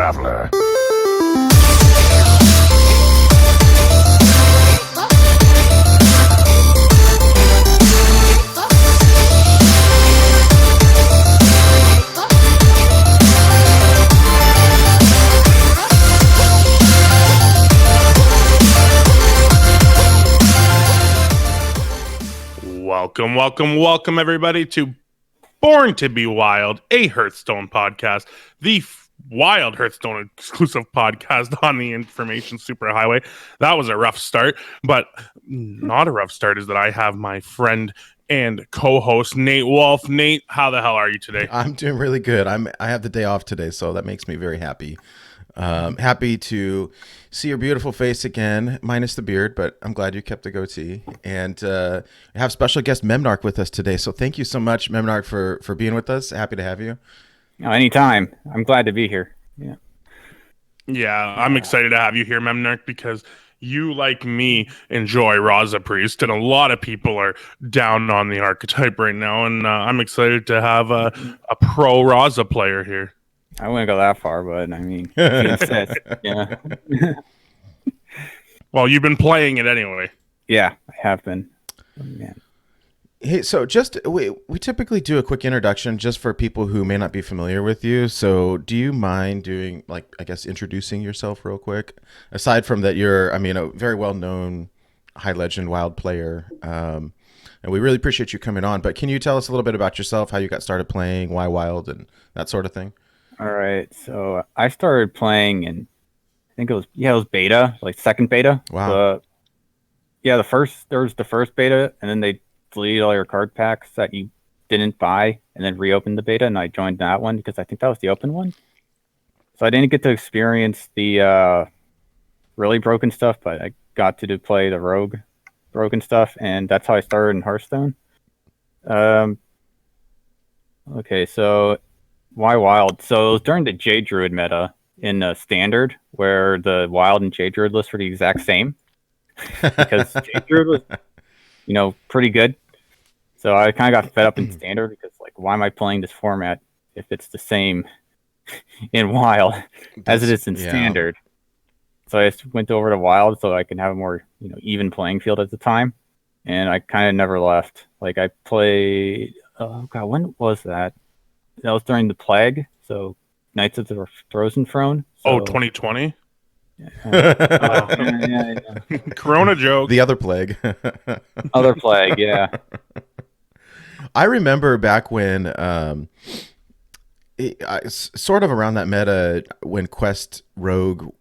traveler. Welcome, everybody, to Born to be Wild, a Hearthstone podcast, the Wild Hearthstone exclusive podcast on the information superhighway. That was a rough start, but not a rough start is that I have my friend and co-host Nate Wolf. Nate, how the hell are you today? I'm doing really good. I have the day off today, so that makes me very happy. Happy to see your beautiful face again, minus the beard, but I'm glad you kept the goatee. And we have special guest Memnarch with us today. So thank you so much, Memnarch, for being with us. Happy to have you. Oh, anytime. I'm glad to be here. Yeah, I'm excited to have you here, Memnarch, because you, like me, enjoy Raza Priest, and a lot of people are down on the archetype right now, and I'm excited to have a pro Raza player here. I wouldn't go that far, but I mean, yeah. Well, you've been playing it anyway. Yeah, I have been. Oh, man. Hey, so we typically do a quick introduction just for people who may not be familiar with you. So do you mind doing, introducing yourself real quick? Aside from that, you're, a very well-known high legend wild player. And we really appreciate you coming on. But can you tell us a little bit about yourself, how you got started playing, why wild, and that sort of thing? All right, so I started playing in, I think it was beta, like second beta. Wow. There was the first beta, and then they deleted all your card packs that you didn't buy, and then reopened the beta, and I joined that one because I think that was the open one. So I didn't get to experience the really broken stuff, but I got to play the rogue broken stuff, and that's how I started in Hearthstone. Okay, so why wild? So it was during the Jade Druid meta in Standard, where the wild and Jade Druid lists were the exact same. Because Jade Druid was, pretty good. So I kind of got fed up in Standard because, why am I playing this format if it's the same in wild as it is in Standard? So I just went over to wild so I can have a more, even playing field at the time. And I kind of never left. I played, when was that? That was during the Plague, so Knights of the Frozen Throne. So, 2020? Yeah. Corona joke. The other plague. Other Plague, yeah. I remember back when, sort of around that meta, when Quest Rogue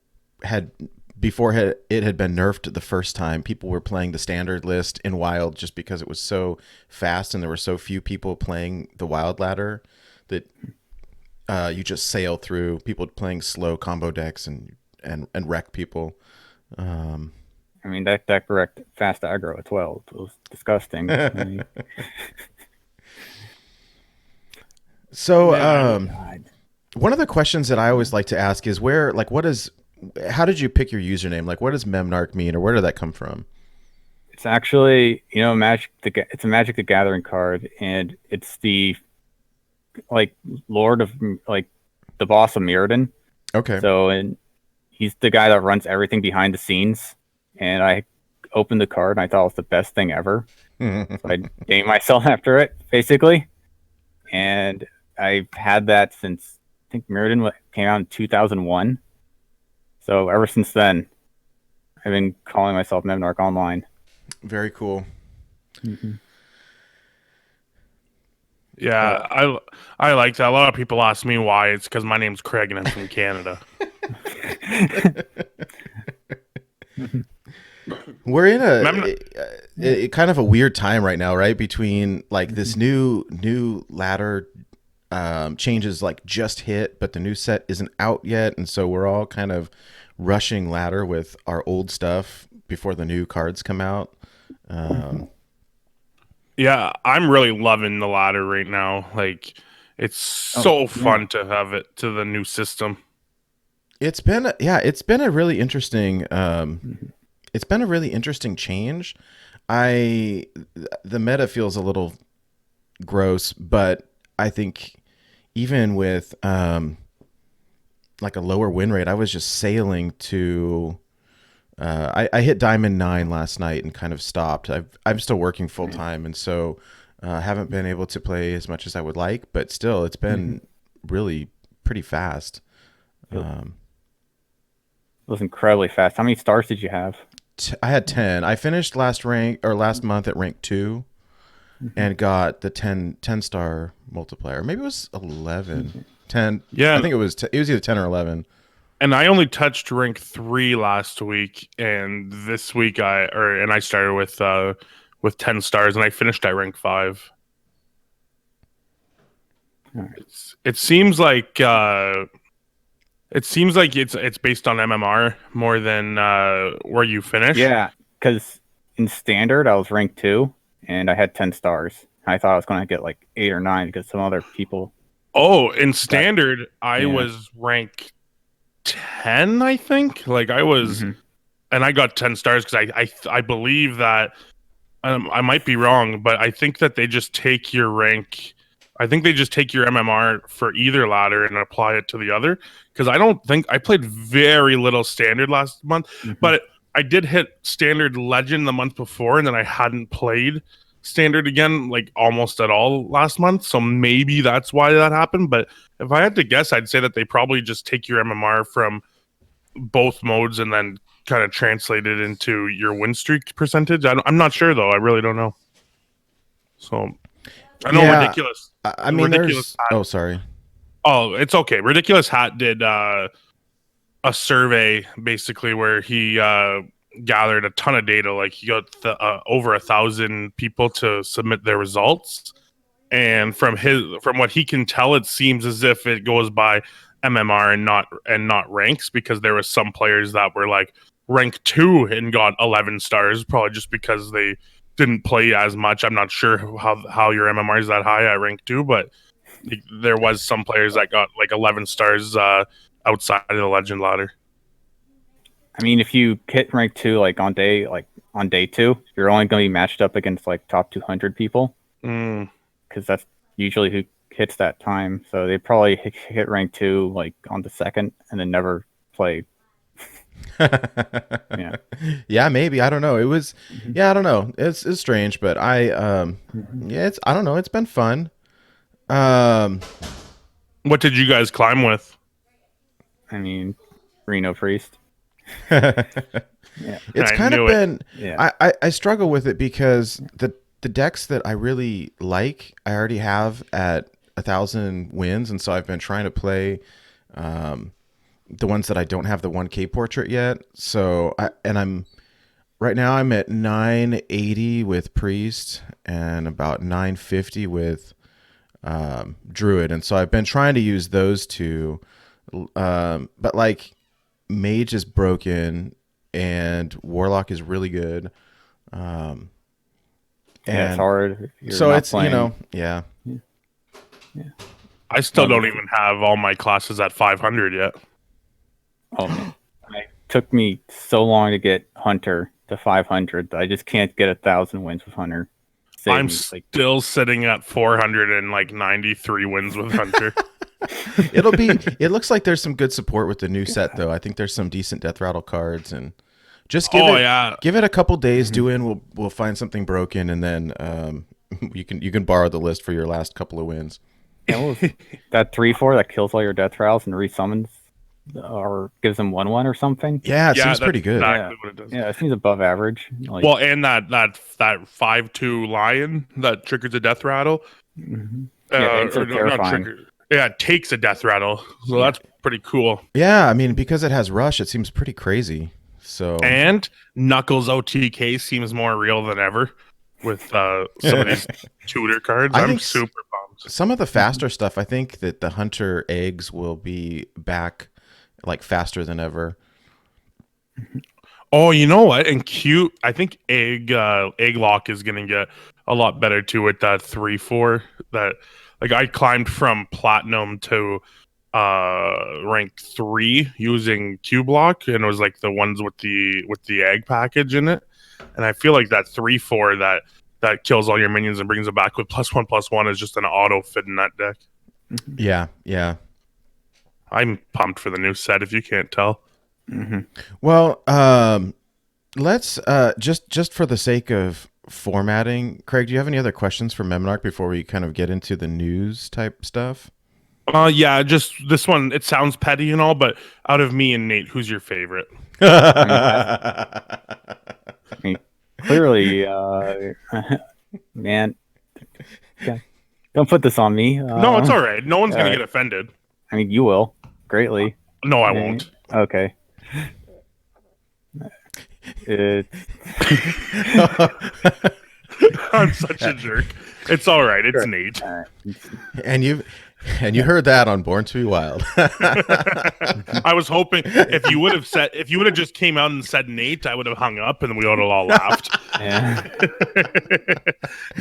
before it had been nerfed the first time, people were playing the standard list in wild just because it was so fast and there were so few people playing the wild ladder that you just sail through, people playing slow combo decks and wreck people. That correct fast aggro at 12 was disgusting. So one of the questions that I always like to ask is how did you pick your username? What does Memnarch mean, or where did that come from? It's actually, it's a Magic the Gathering card, and it's the Lord of the boss of Mirrodin. Okay. So, and he's the guy that runs everything behind the scenes. And I opened the card and I thought it was the best thing ever. So I named myself after it, basically. And I've had that since, I think Mirrodin came out in 2001. So ever since then, I've been calling myself Memnarch online. Very cool. Mm-hmm. Yeah, I like that. A lot of people ask me why. It's because my name's Craig and I'm from Canada. We're in a kind of a weird time right now, right? Between this new ladder changes just hit, but the new set isn't out yet, and so we're all kind of rushing ladder with our old stuff before the new cards come out. Yeah, I'm really loving the ladder right now. It's so fun to have it to the new system. It's been a really interesting change. The meta feels a little gross, but I think even with like a lower win rate. I was just sailing to. I hit Diamond 9 last night and kind of stopped. I'm still working full time, and so haven't been able to play as much as I would like. But still, it's been really pretty fast. It was incredibly fast. How many stars did you have? I had 10. I finished last month at rank 2 and got the 10 star multiplier. Maybe it was 11. 10. Yeah. I think it was either 10 or 11. And I only touched rank 3 last week, and this week I started with 10 stars, and I finished at rank 5. Right. It seems like it's based on MMR more than where you finish. Yeah, because in standard I was rank 2 and I had 10 stars. I thought I was going to get like 8 or 9 because some other people. Oh, in standard I was rank 10, I think. Like I was, and I got 10 stars because I believe that I might be wrong, but I think that they just take your rank. I think they just take your MMR for either ladder and apply it to the other. Because I played very little standard last month, but I did hit standard legend the month before, and then I hadn't played standard again like almost at all last month. So maybe that's why that happened. But if I had to guess, I'd say that they probably just take your MMR from both modes and then kind of translate it into your win streak percentage. I'm not sure though. I really don't know. So I know ridiculous. I mean, ridiculous. Oh, sorry. Oh, it's okay. Ridiculous Hat did a survey basically where he gathered a ton of data. Like he got over 1,000 people to submit their results, and from what he can tell, it seems as if it goes by MMR and not ranks, because there was some players that were like rank 2 and got 11 stars, probably just because they didn't play as much. I'm not sure how your MMR is that high at rank 2, but there was some players that got like 11 stars outside of the legend ladder. I mean, if you hit rank 2 like on day 2, you're only going to be matched up against like top 200 people, because that's usually who hits that time. So they probably hit rank 2 like on the second and then never play. Yeah, maybe. I don't know. It was I don't know. It's strange, but I don't know. It's been fun. What did you guys climb with? I mean, Reno Priest. It's kind of been. I struggle with it because the decks that I really like, I already have at 1,000 wins, and so I've been trying to play the ones that I don't have the 1K portrait yet. So I'm right now I'm at 980 with Priest and about 950 with Druid, and so I've been trying to use those two, but like Mage is broken and Warlock is really good. And it's hard. So it's playing. Yeah. I still don't even have all my classes at 500 yet. Oh man, it took me so long to get Hunter to 500. I just can't get 1,000 wins with Hunter. I'm still sitting at 493 wins with Hunter. It looks like there's some good support with the new set though. I think there's some decent Death Rattle cards, and just give it a couple days. We'll find something broken, and then you can borrow the list for your last couple of wins. That 3/4 that kills all your Death Rattles and resummons or gives them 1/1 or something. Yeah, it seems pretty good. Exactly what it does. Yeah, it seems above average. Well, and that 5/2 lion that triggers a Death Rattle. Terrifying. It takes a Death Rattle, so that's pretty cool. Yeah, I mean, because it has Rush, it seems pretty crazy. So and Knuckles OTK seems more real than ever with some of these tutor cards. I'm super pumped. Some of the faster stuff, I think that the Hunter eggs will be back like faster than ever. Oh, you know what? And cute, I think egg lock is gonna get a lot better too with that 3/4. That like I climbed from platinum to rank 3 using Q block, and it was like the ones with the egg package in it. And I feel like that 3/4 that kills all your minions and brings it back with +1/+1 is just an auto fit in that deck. Yeah. I'm pumped for the new set. If you can't tell, Well, let's just for the sake of formatting, Craig, do you have any other questions for Memnarch before we kind of get into the news type stuff? yeah, just this one. It sounds petty and all, but out of me and Nate, who's your favorite? I mean, clearly, man, don't put this on me. No, it's all right. No one's gonna get offended. I mean, you will greatly. No, I won't. Okay. I'm such a jerk. It's all right. It's Nate. And you heard that on Born to Be Wild. I was hoping if you would have just came out and said Nate, I would have hung up and we would have all laughed. Yeah.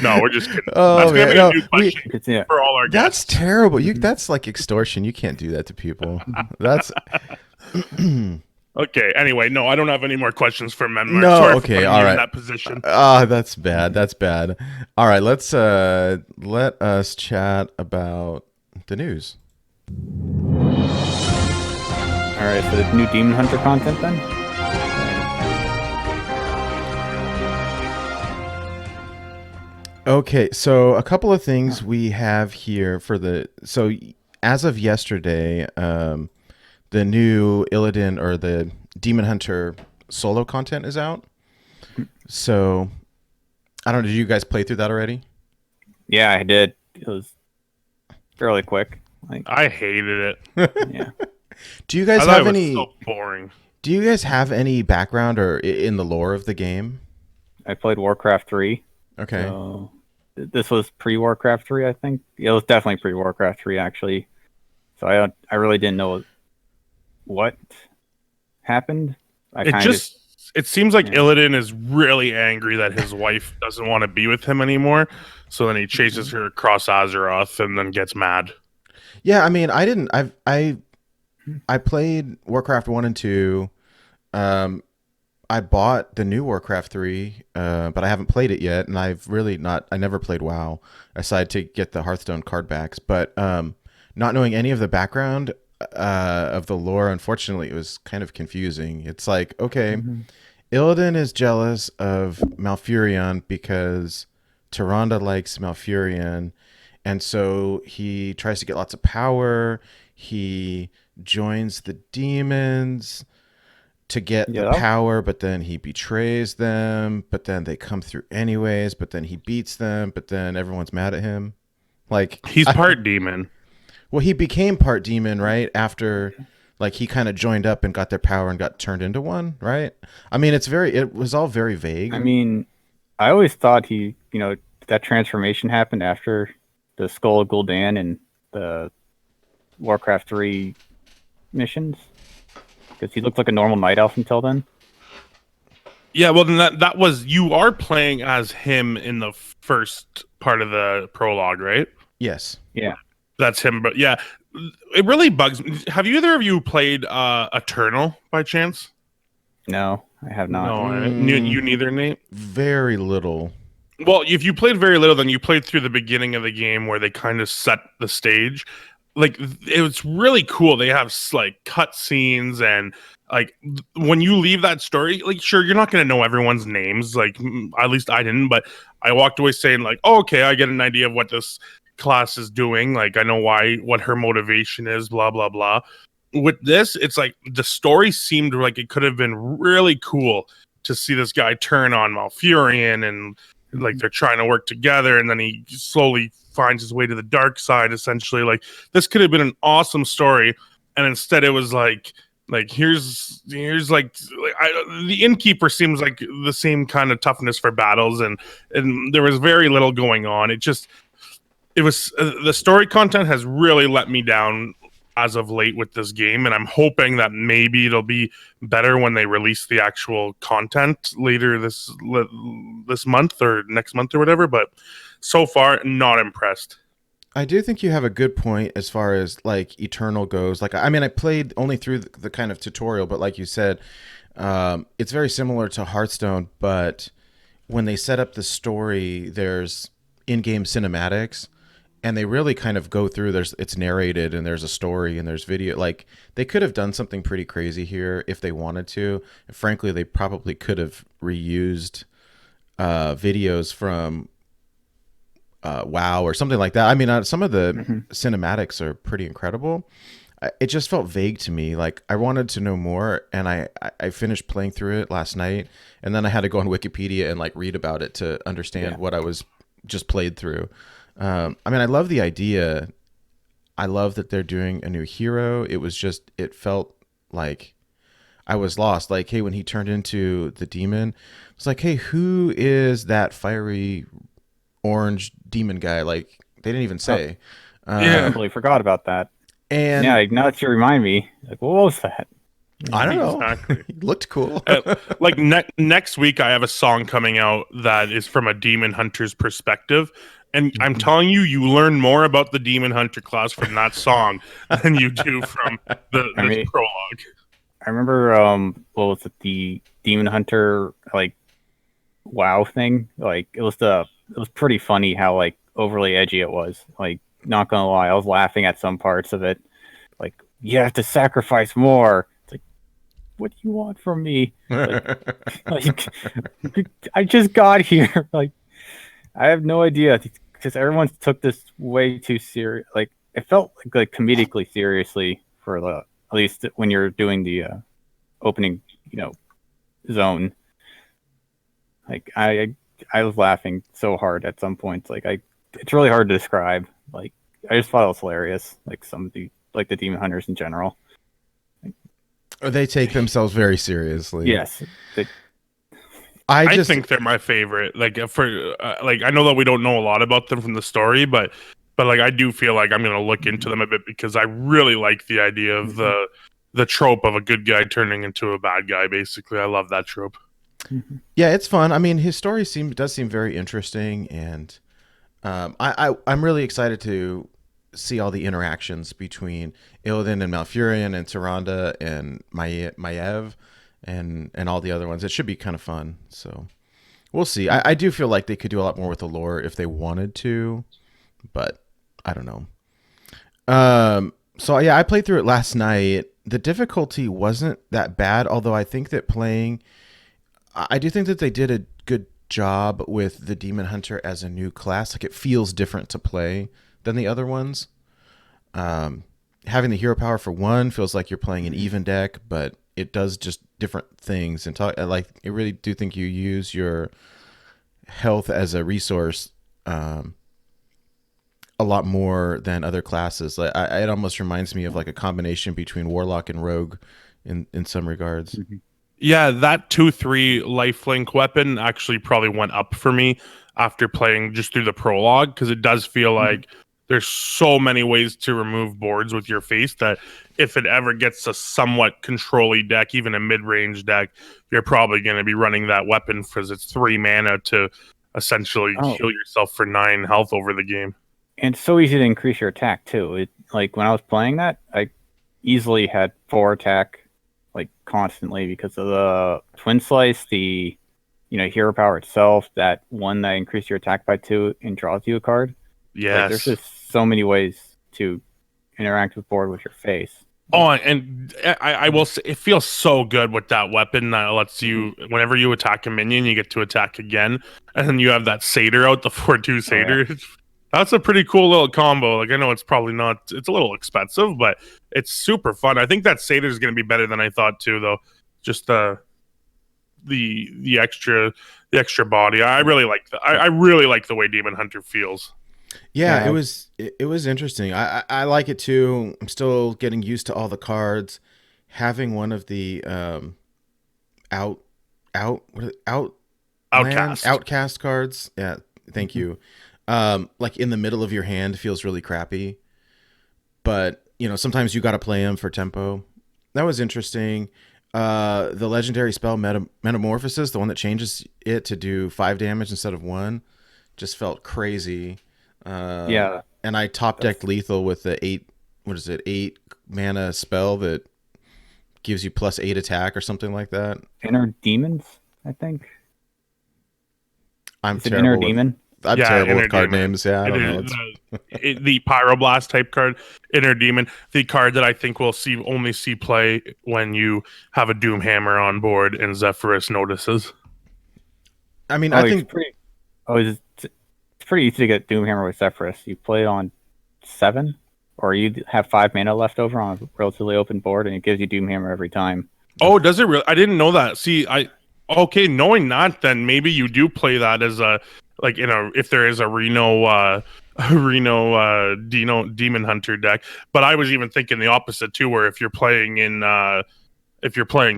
No, we're just kidding. Oh, That's man. new question for all our That's guests. terrible. That's like extortion. You can't do that to people. That's Okay. Anyway, no, I don't have any more questions for Memnarch. No, Sorry for okay, putting all you right. in that position. that's bad. That's bad. All right, let us chat about the news. All right, so the new Demon Hunter content then. Okay, so a couple of things we have here so as of yesterday, the new Illidan or the Demon Hunter solo content is out. So I don't know, did you guys play through that already? Yeah, I did. It was fairly quick. I hated it. Yeah. Do you guys I thought have it was any so boring. Do you guys have any background or in the lore of the game? I played Warcraft 3. Okay. So this was pre-Warcraft 3, I think. Yeah, it was definitely pre-Warcraft 3, actually. So I really didn't know what happened. It seems like Illidan is really angry that his wife doesn't want to be with him anymore. So then he chases her across Azeroth and then gets mad. Yeah, I mean, I played Warcraft 1 and 2. I bought the new Warcraft 3, but I haven't played it yet, and I never played WoW, aside to get the Hearthstone card backs. But not knowing any of the background of the lore, unfortunately, it was kind of confusing. It's like, okay, Illidan is jealous of Malfurion because Tyrande likes Malfurion, and so he tries to get lots of power. He joins the demons to get the power, but then he betrays them, but then they come through anyways, but then he beats them, but then everyone's mad at him. Like, he's part demon. Well, he became part demon, right? After like he kind of joined up and got their power and got turned into one, right? I mean, it was all very vague. I mean, I always thought that transformation happened after the Skull of Gul'dan and the Warcraft 3 missions, because he looked like a normal night elf until then. Yeah, well, then that was, you are playing as him in the first part of the prologue, right? Yes. Yeah. That's him, but yeah, it really bugs me. Have either of you played Eternal by chance? No, I have not. No, you neither, Nate? Very little. Well, if you played very little, then you played through the beginning of the game where they kind of set the stage. Like, it was really cool. They have like cut scenes, and like when you leave that story, like, sure, you're not going to know everyone's names. Like, at least I didn't, but I walked away saying like, oh, okay, I get an idea of what this class is doing. Like, I know what her motivation is, blah, blah, blah. With this, it's like the story seemed like it could have been really cool to see this guy turn on Malfurion, and like they're trying to work together, and then he slowly finds his way to the dark side, essentially. Like, this could have been an awesome story, and instead it was like here's like the innkeeper seems like the same kind of toughness for battles, and there was very little going on. It was the story content has really let me down as of late with this game, and I'm hoping that maybe it'll be better when they release the actual content later this month or next month or whatever. But so far, not impressed. I do think you have a good point as far as like Eternal goes. Like, I mean, I played only through the kind of tutorial, but like you said, it's very similar to Hearthstone. But when they set up the story, there's in-game cinematics, and they really kind of go through. It's narrated, and there's a story, and there's video. Like, they could have done something pretty crazy here if they wanted to. And frankly, they probably could have reused videos from WoW or something like that. I mean, some of the cinematics are pretty incredible. It just felt vague to me. Like, I wanted to know more, and I finished playing through it last night, and then I had to go on Wikipedia and like read about it to understand what I was just played through. I mean, I love the idea. I love that they're doing a new hero. It felt like I was lost. Like, hey, when he turned into the demon, it's like, hey, who is that fiery orange demon guy? Like, they didn't even say. I totally forgot about that. And yeah, now that you remind me, like, what was that? I don't know. Exactly. He looked cool. Like next week, I have a song coming out that is from a demon hunter's perspective. And I'm telling you, you learn more about the demon hunter class from that song than you do from the prologue. I remember, what was it, the demon hunter like WoW thing? Like, it was pretty funny how like overly edgy it was. Like, not gonna lie, I was laughing at some parts of it. Like, you have to sacrifice more. It's like, what do you want from me? Like, I just got here. Like, I have no idea, because everyone took this way too serious. Like, it felt like comedically seriously for at least when you're doing the opening, zone. Like, I was laughing so hard at some points. Like, it's really hard to describe. Like, I just thought it was hilarious. Like, some of the demon hunters in general. They take themselves very seriously. Yes. I think they're my favorite. Like, for like, I know that we don't know a lot about them from the story, but like, I do feel like I'm gonna look into them a bit, because I really like the idea of the trope of a good guy turning into a bad guy. Basically, I love that trope. Yeah, it's fun. I mean, his story does seem very interesting, and I'm really excited to see all the interactions between Illidan and Malfurion and Tyrande and Maiev and all the other ones. It should be kind of fun. So we'll see. I do feel like they could do a lot more with the lore if they wanted to, but I don't know. So yeah, I played through it last night. The difficulty wasn't that bad, although I think that I do think that they did a good job with the Demon Hunter as a new class. Like, it feels different to play than the other ones. Having the hero power for one feels like you're playing an even deck, but it does just different things. And I really do think you use your health as a resource a lot more than other classes. Like, it almost reminds me of like a combination between Warlock and Rogue in some regards. Mm-hmm. Yeah, that 2/3 lifelink weapon actually probably went up for me after playing just through the prologue, because it does feel like there's so many ways to remove boards with your face that if it ever gets a somewhat control-y deck, even a mid-range deck, you're probably going to be running that weapon because it's 3 mana to essentially heal yourself for 9 health over the game. And it's so easy to increase your attack too. Like, when I was playing that, I easily had 4 attack, like, constantly, because of the Twin Slice, the hero power itself, that one that increases your attack by 2 and draws you a card. Yes. Like, there's just so many ways to interact with board with your face. Oh, and I will say, it feels so good with that weapon that lets you, whenever you attack a minion, you get to attack again, and then you have that satyr out, the 4/2 satyr. Oh, yeah. That's a pretty cool little combo. Like, I know it's probably not, it's a little expensive, but it's super fun. I think that satyr is going to be better than I thought too, though. Just the extra body. I really like that. I really like the way Demon Hunter feels. Yeah, it was interesting. I like it too. I'm still getting used to all the cards. Having one of the outcast cards. Yeah, thank you. Like, in the middle of your hand feels really crappy. But, sometimes you got to play them for tempo. That was interesting. The legendary spell Metamorphosis, the one that changes it to do 5 damage instead of 1, just felt crazy. Yeah. And I top decked lethal with the 8 mana spell that gives you +8 attack or something like that. Inner Demons, I think. I'm terrible. Inner Demon? I'm Yeah, terrible Inner with card Demon. names. Yeah, I It don't know. is the Pyroblast type card, Inner Demon, the card that I think we'll only see play when you have a Doomhammer on board and Zephyrus notices. I mean, Oh, I it's think pretty. Oh, it's pretty easy to get Doomhammer with Zephyrus. You play it on 7, or you have 5 mana left over on a relatively open board, and it gives you Doomhammer every time. Oh, does it really? I didn't know that. See, okay, knowing that, then maybe you do play that as a if there is a Demon Hunter deck. But I was even thinking the opposite too, where if you're playing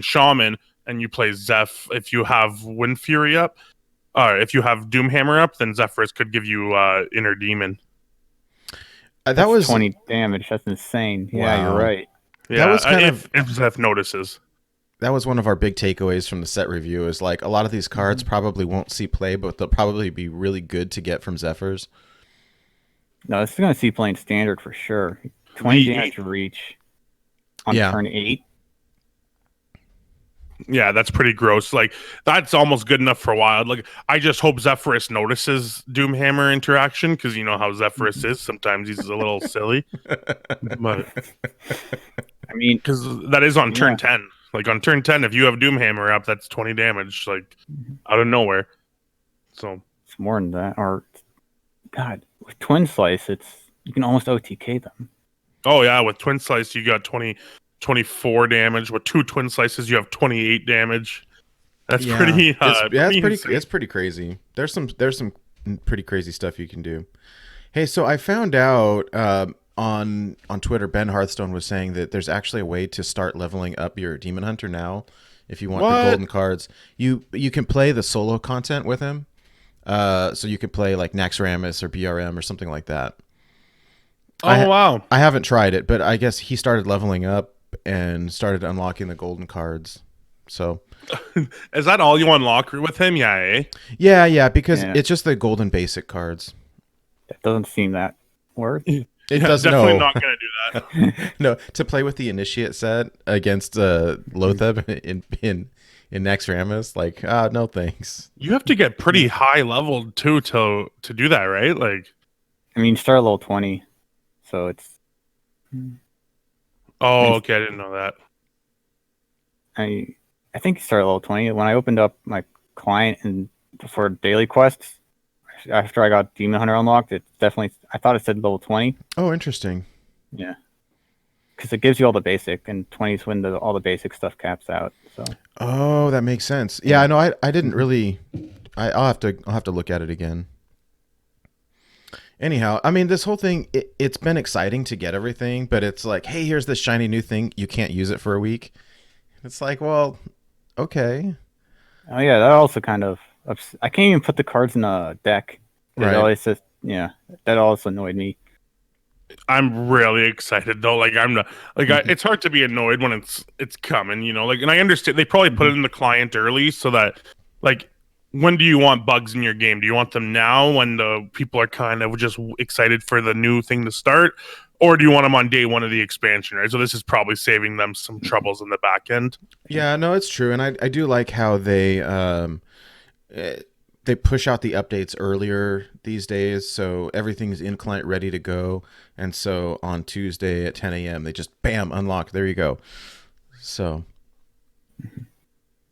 Shaman and you play Zeph, if you have Wind Fury up, if you have Doomhammer up, then Zephyrus could give you Inner Demon. that was 20 damage. That's insane. Yeah, Wow. you're right. Yeah, was kind if Zeph notices. that was one of our big takeaways from the set review. Is like a lot of these cards probably won't see play, but they'll probably be really good to get from Zephyrs. No, this is going to see playing standard for sure. 20 damage reach on turn 8. Yeah, that's pretty gross. Like, that's almost good enough for Wild. Like, I just hope Zephyrus notices Doomhammer interaction, because you know how Zephyrus is. Sometimes he's a little silly. But I mean, because that is on turn 10. Like, on turn 10, if you have Doomhammer up, that's 20 damage, like, out of nowhere. So it's more than that. Or, God, with Twin Slice, you can almost OTK them. Oh, yeah, with Twin Slice, you got 24 damage. With 2 Twin Slices, you have 28 damage. That's pretty. It's pretty crazy. There's some pretty crazy stuff you can do. Hey, so I found out on Twitter, Ben Hearthstone was saying that there's actually a way to start leveling up your Demon Hunter now. If you want the golden cards, you can play the solo content with him. So you could play like Naxxramas or BRM or something like that. Wow! I haven't tried it, but I guess he started leveling up and started unlocking the golden cards. So, is that all you unlock with him? Yeah, eh? Yeah, because it's just the golden basic cards. That doesn't seem that worth. It does definitely not going to do that. No, to play with the initiate set against Lotheb in Naxxramas, like, no thanks. You have to get pretty high leveled too to do that, right? Like, I mean, you start at level 20, so it's. Oh, okay, I didn't know that. I think you start at level 20. When I opened up my client and for daily quests, after I got Demon Hunter unlocked, it definitely. I thought it said level 20. Oh, interesting. Yeah, because it gives you all the basic, and 20 is when all the basic stuff caps out. So. Oh, that makes sense. Yeah, I know. I didn't really. I'll have to look at it again. Anyhow, I mean, this whole thing, it's been exciting to get everything, but it's like, hey, here's this shiny new thing. You can't use it for a week. It's like, well, okay. Oh, yeah, that also kind of... I can't even put the cards in a deck. Right. Always just, yeah, that also annoyed me. I'm really excited, though. Like, I'm not... Like, it's hard to be annoyed when it's coming, you know? Like, and I understand they probably put it in the client early so that, like... When do you want bugs in your game? Do you want them now when the people are kind of just excited for the new thing to start? Or do you want them on day 1 of the expansion, right? So this is probably saving them some troubles in the back end. Yeah, no, it's true. And I do like how they push out the updates earlier these days. So everything's in client ready to go. And so on Tuesday at 10 a.m., they just, bam, unlock. There you go. So...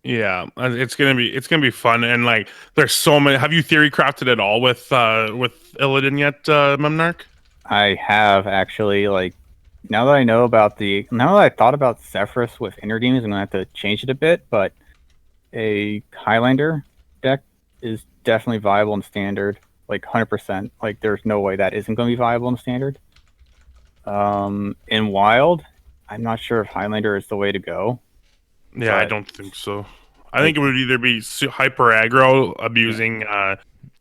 Yeah, it's gonna be fun, and like there's so many. Have you theory crafted at all with Illidan yet, Memnarch? I have actually. Like now that I thought about Zephyrus with Inner Demons, I'm gonna have to change it a bit. But a Highlander deck is definitely viable in Standard, like 100%. Like there's no way that isn't gonna be viable in Standard. In Wild, I'm not sure if Highlander is the way to go. Yeah, I don't think so. I think it would either be hyper aggro abusing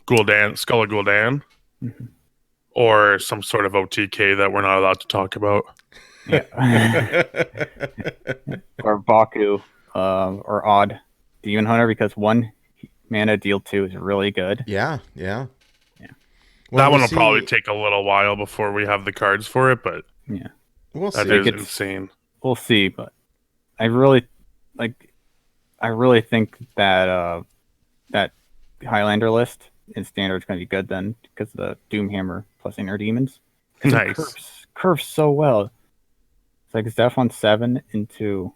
Gul'dan, Skull of Gul'dan, or some sort of OTK that we're not allowed to talk about. Yeah. Or Baku, or Odd Demon Hunter, because 1 mana deal 2 is really good. Yeah. Well, that one will probably take a little while before we have the cards for it, but yeah, we'll see. That is insane. We'll see, but I really think that that Highlander list in standard is going to be good then because of the Doomhammer plus Inner Demons. It curves so well. It's like it's F17 into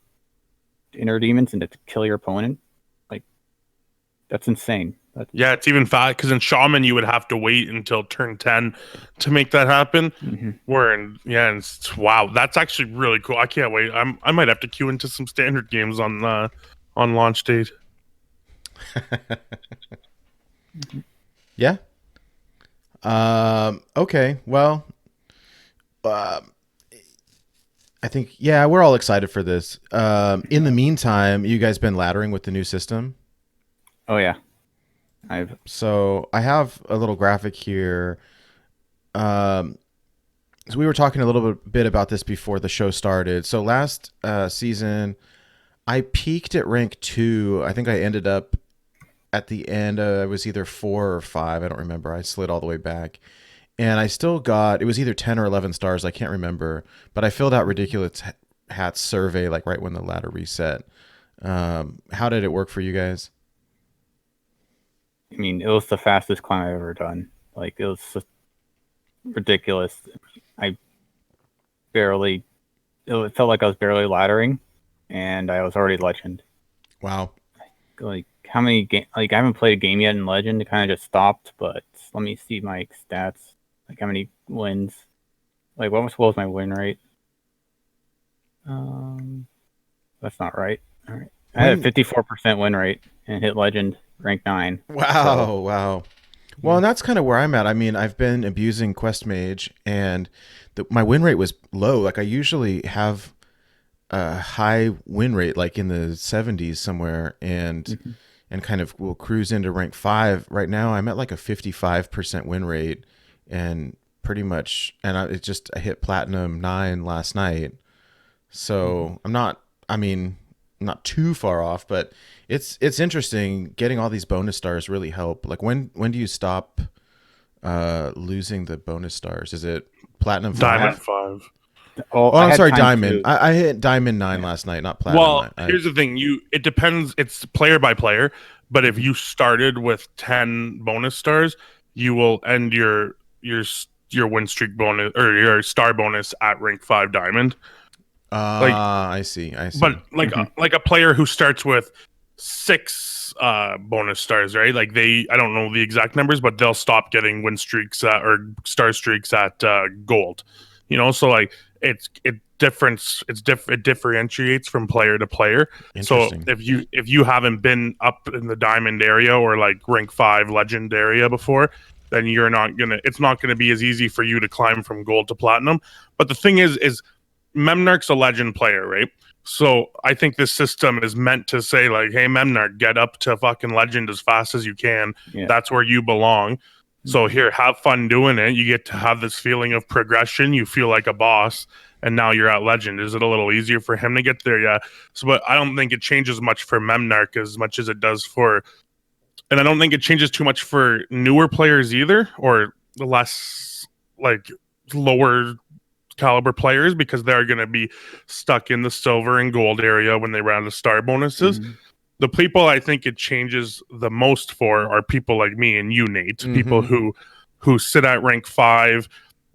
Inner Demons and to kill your opponent. Like, that's insane. Yeah, it's even fast because in Shaman you would have to wait until turn 10 to make that happen. Wow, that's actually really cool. I can't wait. I might have to queue into some standard games on launch date. Yeah. Okay. Well, I think we're all excited for this. In the meantime, you guys been laddering with the new system? Oh yeah. So I have a little graphic here. So we were talking a little bit about this before the show started. So last season, I peaked at rank 2. I think I ended up at the end. I was either 4 or 5. I don't remember. I slid all the way back. And I still got, it was either 10 or 11 stars. I can't remember. But I filled out Ridiculous Hat's survey like right when the ladder reset. How did it work for you guys? I mean, it was the fastest climb I've ever done. Like, it was just ridiculous. It felt like I was barely laddering, and I was already Legend. Wow. Like, how many I haven't played a game yet in Legend. It kind of just stopped, but let me see my stats. Like, how many wins? Like, what was my win rate? That's not right. All right. I had a 54% win rate and hit Legend rank 9. Wow. Well, and that's kind of where I'm at. I mean, I've been abusing Quest Mage, and my win rate was low. Like, I usually have a high win rate, like in the 70s somewhere, and kind of will cruise into rank 5. Right now, I'm at like a 55% win rate, and pretty much, and I hit Platinum 9 last night. So I'm not too far off, but it's interesting. Getting all these bonus stars really help. Like, when do you stop losing the bonus stars? Is it Platinum 5? Diamond 5. Oh, I'm sorry, Diamond. I hit Diamond 9 last night, not Platinum 9. Well, here's the thing. It depends. It's player by player. But if you started with 10 bonus stars, you will end your win streak bonus or your star bonus at rank 5 Diamond. I see. But like a player who starts with 6 bonus stars, right? Like I don't know the exact numbers, but they'll stop getting win streaks or star streaks at gold. You know, so like it differentiates from player to player. So if you haven't been up in the diamond area or like rank 5 legend area before, then it's not gonna be as easy for you to climb from gold to platinum. But the thing is Memnarch's a legend player, right? So I think this system is meant to say like, hey, Memnarch, get up to fucking legend as fast as you can. Yeah. That's where you belong. So here, have fun doing it. You get to have this feeling of progression. You feel like a boss, and now you're at legend. Is it a little easier for him to get there? Yeah. So, but I don't think it changes much for Memnarch as much as it does and I don't think it changes too much for newer players either, or the less like lower caliber players, because they're going to be stuck in the silver and gold area when they round the star bonuses. The people I think it changes the most for are people like me and you, Nate. People who sit at rank 5,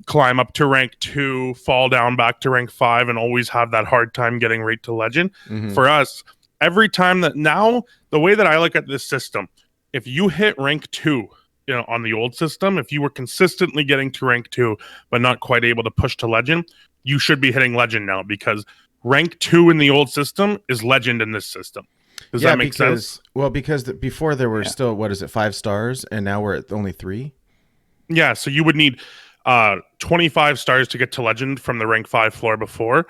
climb up to rank 2, fall down back to rank 5, and always have that hard time getting right to legend. For us, every time now, the way that I look at this system, if you hit rank 2, you know, on the old system, if you were consistently getting to rank 2 but not quite able to push to legend, you should be hitting legend now, because rank 2 in the old system is legend in this system. Does that make sense? Well, because before there were still 5 stars, and now we're at only 3. Yeah, so you would need 25 stars to get to legend from the rank 5 floor before.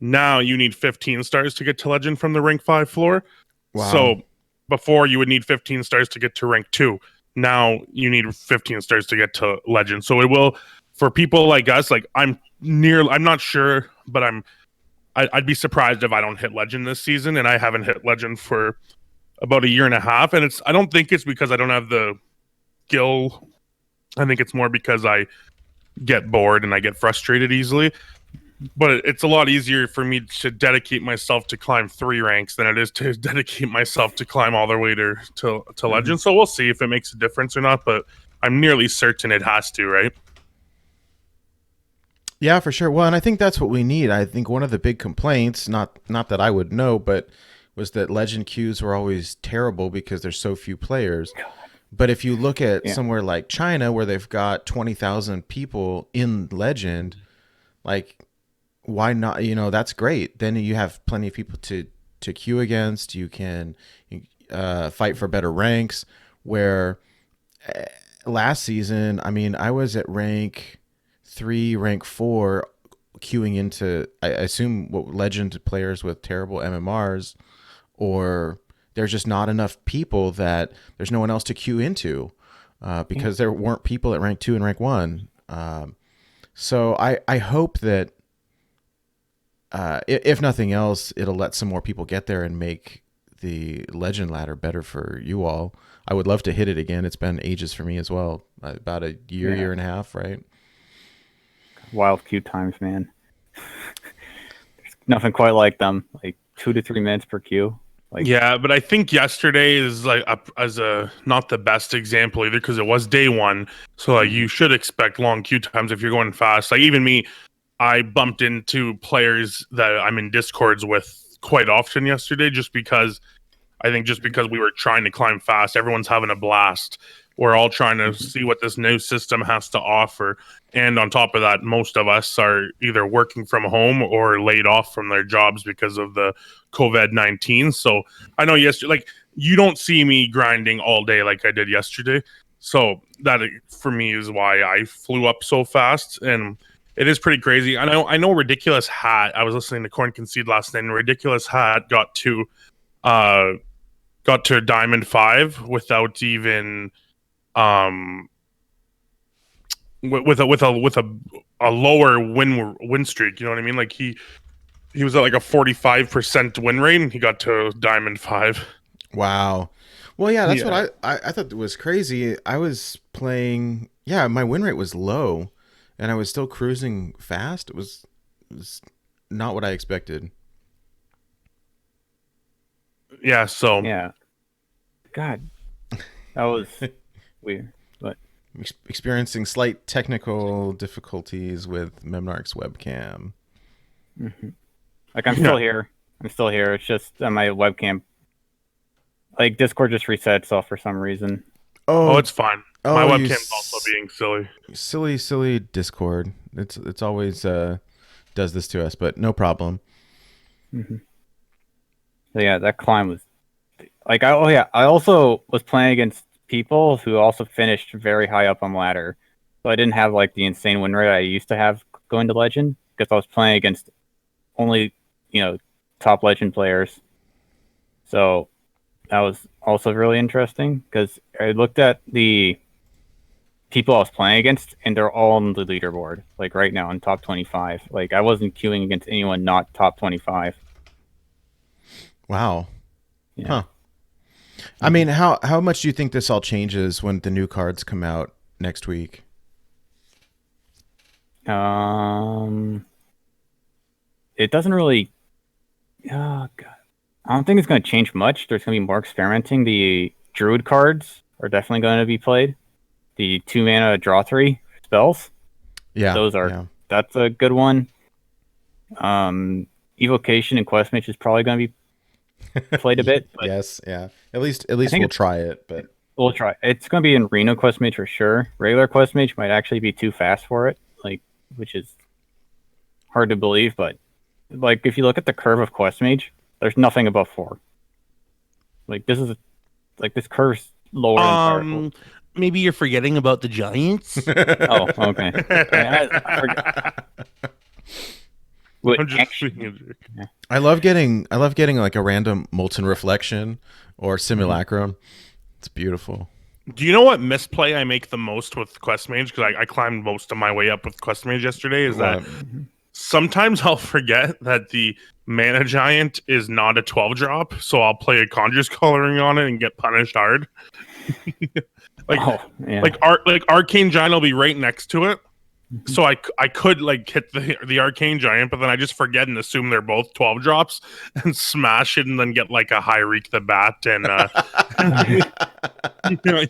Now you need 15 stars to get to legend from the rank 5 floor. Wow. So before you would need 15 stars to get to rank 2. Now you need 15 stars to get to legend. So it will, for people like us, like I'm not sure, but I'd be surprised if I don't hit legend this season, and I haven't hit legend for about a year and a half. And I don't think it's because I don't have the skill. I think it's more because I get bored and I get frustrated easily. but it's a lot easier for me to dedicate myself to climb 3 ranks than it is to dedicate myself to climb all the way to legend. So we'll see if it makes a difference or not, but I'm nearly certain it has to, right? Yeah, for sure. Well, and I think that's what we need. I think one of the big complaints, not that I would know, but was that legend queues were always terrible because there's so few players. But if you look at somewhere like China where they've got 20,000 people in legend, like why not, that's great. Then you have plenty of people to queue against. You can fight for better ranks where last season, I mean, I was at rank 3, rank 4, queuing into, I assume, what legend players with terrible MMRs, or there's just not enough people that there's no one else to queue into because there weren't people at rank 2 and rank 1. So I hope that if nothing else, it'll let some more people get there and make the legend ladder better for you all. I would love to hit it again. It's been ages for me as well. About a year and a half, right? Wild queue times, man. There's nothing quite like them. Like 2 to 3 minutes per queue. Like, yeah, but I think yesterday is like not the best example either because it was day 1. So like you should expect long queue times if you're going fast. Like even me, I bumped into players that I'm in Discords with quite often yesterday just because we were trying to climb fast. Everyone's having a blast. We're all trying to see what this new system has to offer. And on top of that, most of us are either working from home or laid off from their jobs because of the COVID-19. So I know yesterday, like you don't see me grinding all day like I did yesterday. So that for me is why I flew up so fast. And it is pretty crazy. I know Ridiculous Hat. I was listening to Corn Concede last night, and Ridiculous Hat got to Diamond 5 without even with a lower win streak. You know what I mean? Like he was at like a 45% win rate, and he got to Diamond 5. Wow. Well, yeah, that's what I thought was crazy. I was playing. Yeah, my win rate was low, and I was still cruising fast. It was not what I expected. Yeah. So. Yeah. God, that was weird. But experiencing slight technical difficulties with Memnarch's webcam. Like I'm still here. It's just my webcam. Like Discord just reset itself for some reason. Oh, it's fine. My webcam's also being silly. Silly Discord. It's always does this to us, but no problem. So yeah, that climb was like I also was playing against people who also finished very high up on ladder. So I didn't have like the insane win rate I used to have going to legend because I was playing against only, top legend players. So that was also really interesting because I looked at the people I was playing against and they're all on the leaderboard, like right now in top 25. Like I wasn't queuing against anyone not top 25. Wow. Yeah. Huh. I mean, how much do you think this all changes when the new cards come out next week? It doesn't really. Oh God, I don't think it's going to change much. There's going to be more experimenting. The Druid cards are definitely going to be played. The 2 mana draw 3 spells. Yeah, those are. Yeah. That's a good one. Evocation and Quest Mage is probably going to be played a bit. But yes, yeah. At least we'll try it, but we'll try. It's going to be in Reno Quest Mage for sure. Regular Quest Mage might actually be too fast for it, which is hard to believe. But if you look at the curve of Quest Mage, there's nothing above 4. This curve's lower than Powerful. Maybe you're forgetting about the Giants. Oh, okay. I forgot. I love getting like a random Molten Reflection or Simulacrum. It's beautiful. Do you know what misplay I make the most with Quest Mage? Because I climbed most of my way up with Quest Mage yesterday. Is that sometimes I'll forget that the Mana Giant is not a 12 drop, so I'll play a Conjure's Coloring on it and get punished hard. Like Arcane Giant will be right next to it, So I could like hit the arcane giant, but then I just forget and assume they're both 12 drops and smash it, and then get like a high reek the bat and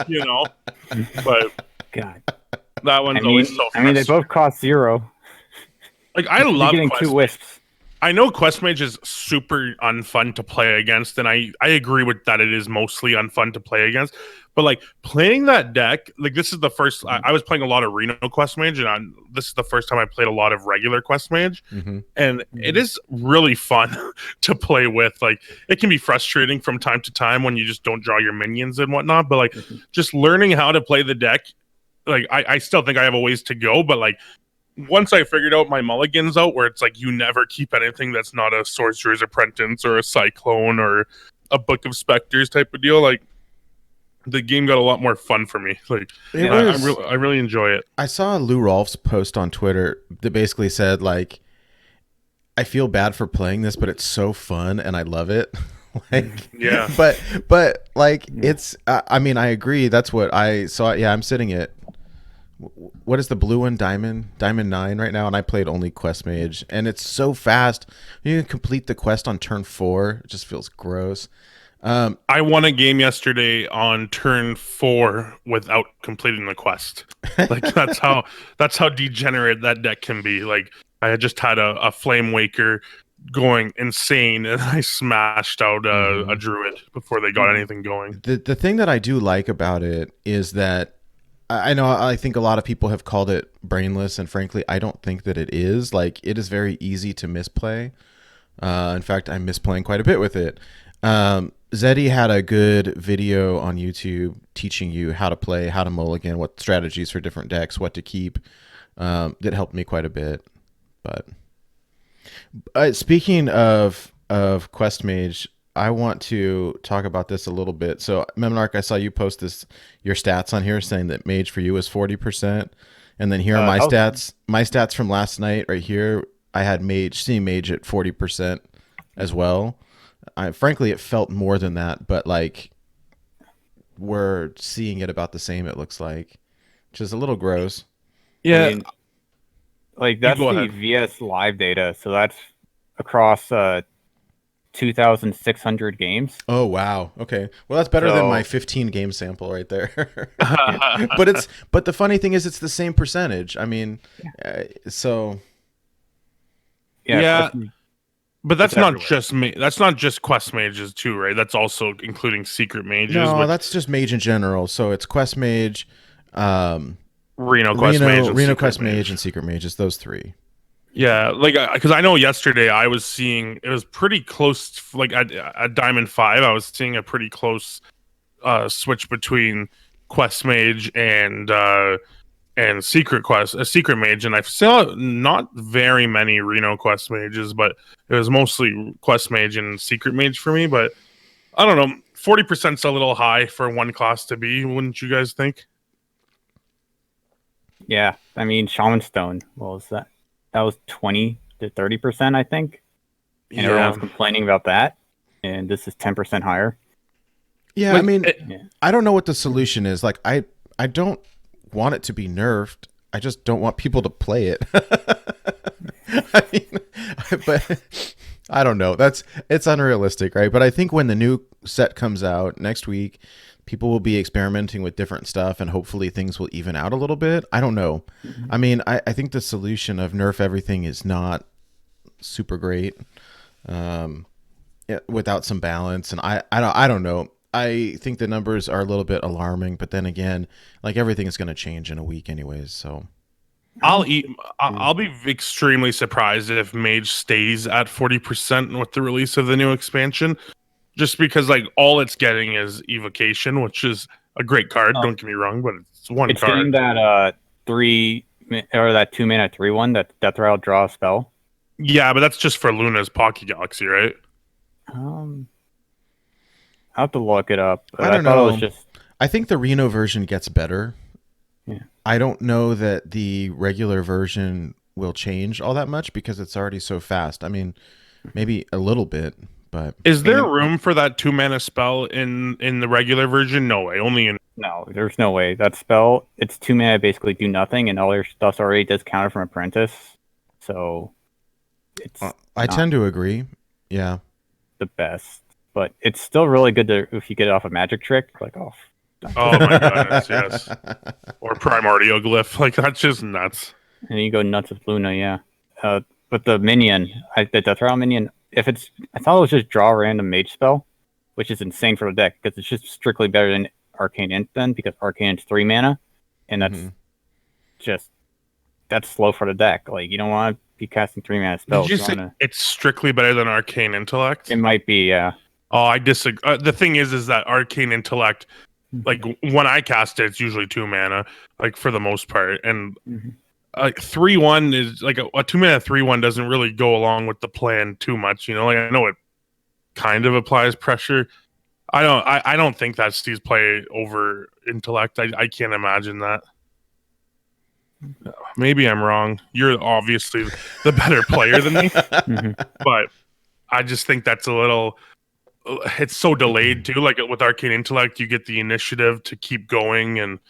you know. But God. that one's always so. I mean, they both cost 0. Like I You're love getting Quest 2 Mage. wisps. I know Quest Mage is super unfun to play against, and I agree with that. It is mostly unfun to play against, but like playing that deck, like this is the first. I was playing a lot of Reno Quest Mage, and this is the first time I played a lot of regular Quest Mage, and it is really fun to play with. Like it can be frustrating from time to time when you just don't draw your minions and whatnot, but like just learning how to play the deck. Like I still think I have a ways to go, but like once I figured out my mulligans out, where it's like you never keep anything that's not a Sorcerer's Apprentice or a Cyclone or a Book of Specters type of deal, like the game got a lot more fun for me. Like I really enjoy it. I saw Lou Rolf's post on Twitter that basically said like, I feel bad for playing this, but it's so fun and I love it. Like, yeah, but like it's I mean, I agree. That's what I saw. Yeah, I'm sitting at, what is the blue one? Diamond 9 right now, and I played only Quest Mage, and it's so fast. You can complete the quest on turn 4. It just feels gross. I won a game yesterday on turn 4 without completing the quest. Like that's how degenerate that deck can be. Like I had just had a Flame Waker going insane, and I smashed out a Druid before they got anything going. The thing that I do like about it is that I know I think a lot of people have called it brainless, and frankly, I don't think that it is. Like, it is very easy to misplay. In fact, I'm misplaying quite a bit with it. Zeddy had a good video on YouTube teaching you how to play, how to mulligan, what strategies for different decks, what to keep. That helped me quite a bit. But speaking of Quest Mage, I want to talk about this a little bit. So, Memnarch, I saw you post your stats on here saying that Mage for you is 40%. And then here are my stats. My stats from last night right here, I had seeing Mage at 40% as well. Frankly, it felt more than that, but like we're seeing it about the same, it looks like, which is a little gross. Yeah. I mean, like that's the VS live data. So that's across 2,600 games. Oh wow. Okay. Well, that's better than my 15 game sample right there. But the funny thing is, it's the same percentage. I mean, so yeah. But that's not just me. That's not just Quest Mages too, right? That's also including Secret Mages. No, that's just Mage in general. So it's Quest Mage, Reno Quest Mage, and Secret Mages. Those 3. Yeah, like because I know yesterday I was seeing it was pretty close. Like at Diamond 5, I was seeing a pretty close switch between Quest Mage and Secret Mage, and I saw not very many Reno Quest Mages, but it was mostly Quest Mage and Secret Mage for me. But I don't know, 40%'s a little high for one class to be, wouldn't you guys think? Yeah, I mean Shaman Stone. What was that? That was 20 to 30%, I think. And everyone's complaining about that. And this is 10% higher. Yeah, I mean, I don't know what the solution is. Like, I don't want it to be nerfed. I just don't want people to play it. I mean, but I don't know. It's unrealistic, right? But I think when the new set comes out next week, people will be experimenting with different stuff, and hopefully things will even out a little bit. I don't know. I mean, I think the solution of nerf everything is not super great without some balance. And I don't know. I think the numbers are a little bit alarming, but then again, like everything is going to change in a week anyways. So I'll be extremely surprised if Mage stays at 40% with the release of the new expansion. Just because, like, all it's getting is Evocation, which is a great card. Don't get me wrong, but it's one it's card. It's getting that 2 mana 3/1 that Death Rattle draw a spell. Yeah, but that's just for Luna's Pocket Galaxy, right? I'll have to look it up. I don't know. Thought it was just... I think the Reno version gets better. Yeah. I don't know that the regular version will change all that much because it's already so fast. I mean, maybe a little bit. But Is there room for that 2-mana spell in the regular version? No way. Only in. No, there's no way. That spell, it's 2 mana, basically do nothing, and all your stuff's already discounted from Apprentice. So it's I tend to agree. Yeah. the best. But it's still really good to if you get it off a magic trick. Like, oh my goodness, yes. Or Primordial Glyph. Like, that's just nuts. and you go nuts with Luna, yeah. But the minion, the Death Rattle minion, I thought it was just draw a random mage spell, which is insane for the deck because it's just strictly better than Arcane Int then because Arcane Int's 3 mana, and that's slow for the deck. Like, you don't want to be casting 3 mana spells. Did you say it's strictly better than Arcane Intellect? It might be, yeah. Oh, I disagree. The thing is that Arcane Intellect, like when I cast it, it's usually 2 mana, like for the most part, and 3/1 is like a 2 mana 3/1 doesn't really go along with the plan too much. You know, like I know it kind of applies pressure. I don't think that Steve's play over Intellect. I can't imagine that. Maybe I'm wrong. You're obviously the better player than me, but I just think that's a little. It's so delayed too. Like with Arcane Intellect, you get the initiative to keep going, and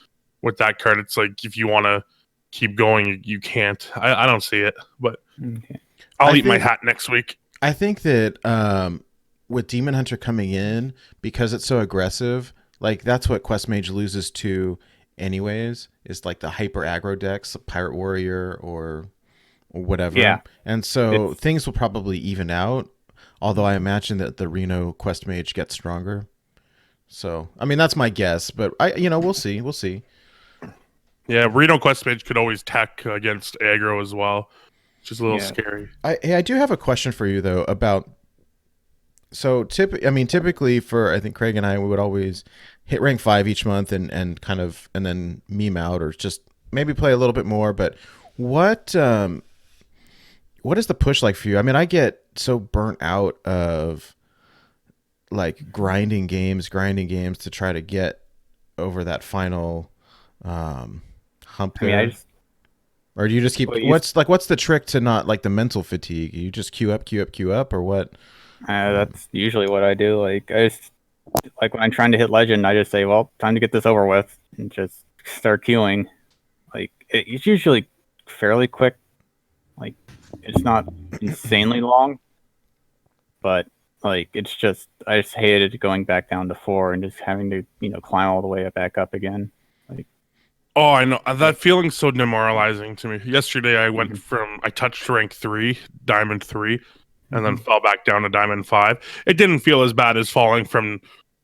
with that card, it's like if you want to keep going, you can't. I don't see it, but I'll eat my hat next week. I think that with Demon Hunter coming in, because it's so aggressive, like that's what Quest Mage loses to anyways, is like the hyper aggro decks, Pirate Warrior or whatever. Yeah. And so things will probably even out, although I imagine that the Reno Quest Mage gets stronger. So, I mean, that's my guess, but we'll see. We'll see. Yeah, Reno Quest Mage could always tech against aggro as well, which is a little scary. I do have a question for you though about. So typically for I think Craig and I, we would always hit rank 5 each month and then meme out or just maybe play a little bit more. But what is the push like for you? I mean, I get so burnt out of like grinding games to try to get over that final hump there. Or do you just keep what's the trick to not like the mental fatigue? You just queue up or what? That's usually what I do. Like when I'm trying to hit legend, I just say, well, time to get this over with and just start queuing. Like it's usually fairly quick. Like it's not insanely long, but like it's just I just hated going back down to 4 and just having to climb all the way back up again. Like, oh, I know that feeling's so demoralizing to me. Yesterday, I touched rank 3, Diamond 3, and then fell back down to Diamond 5. It didn't feel as bad as falling from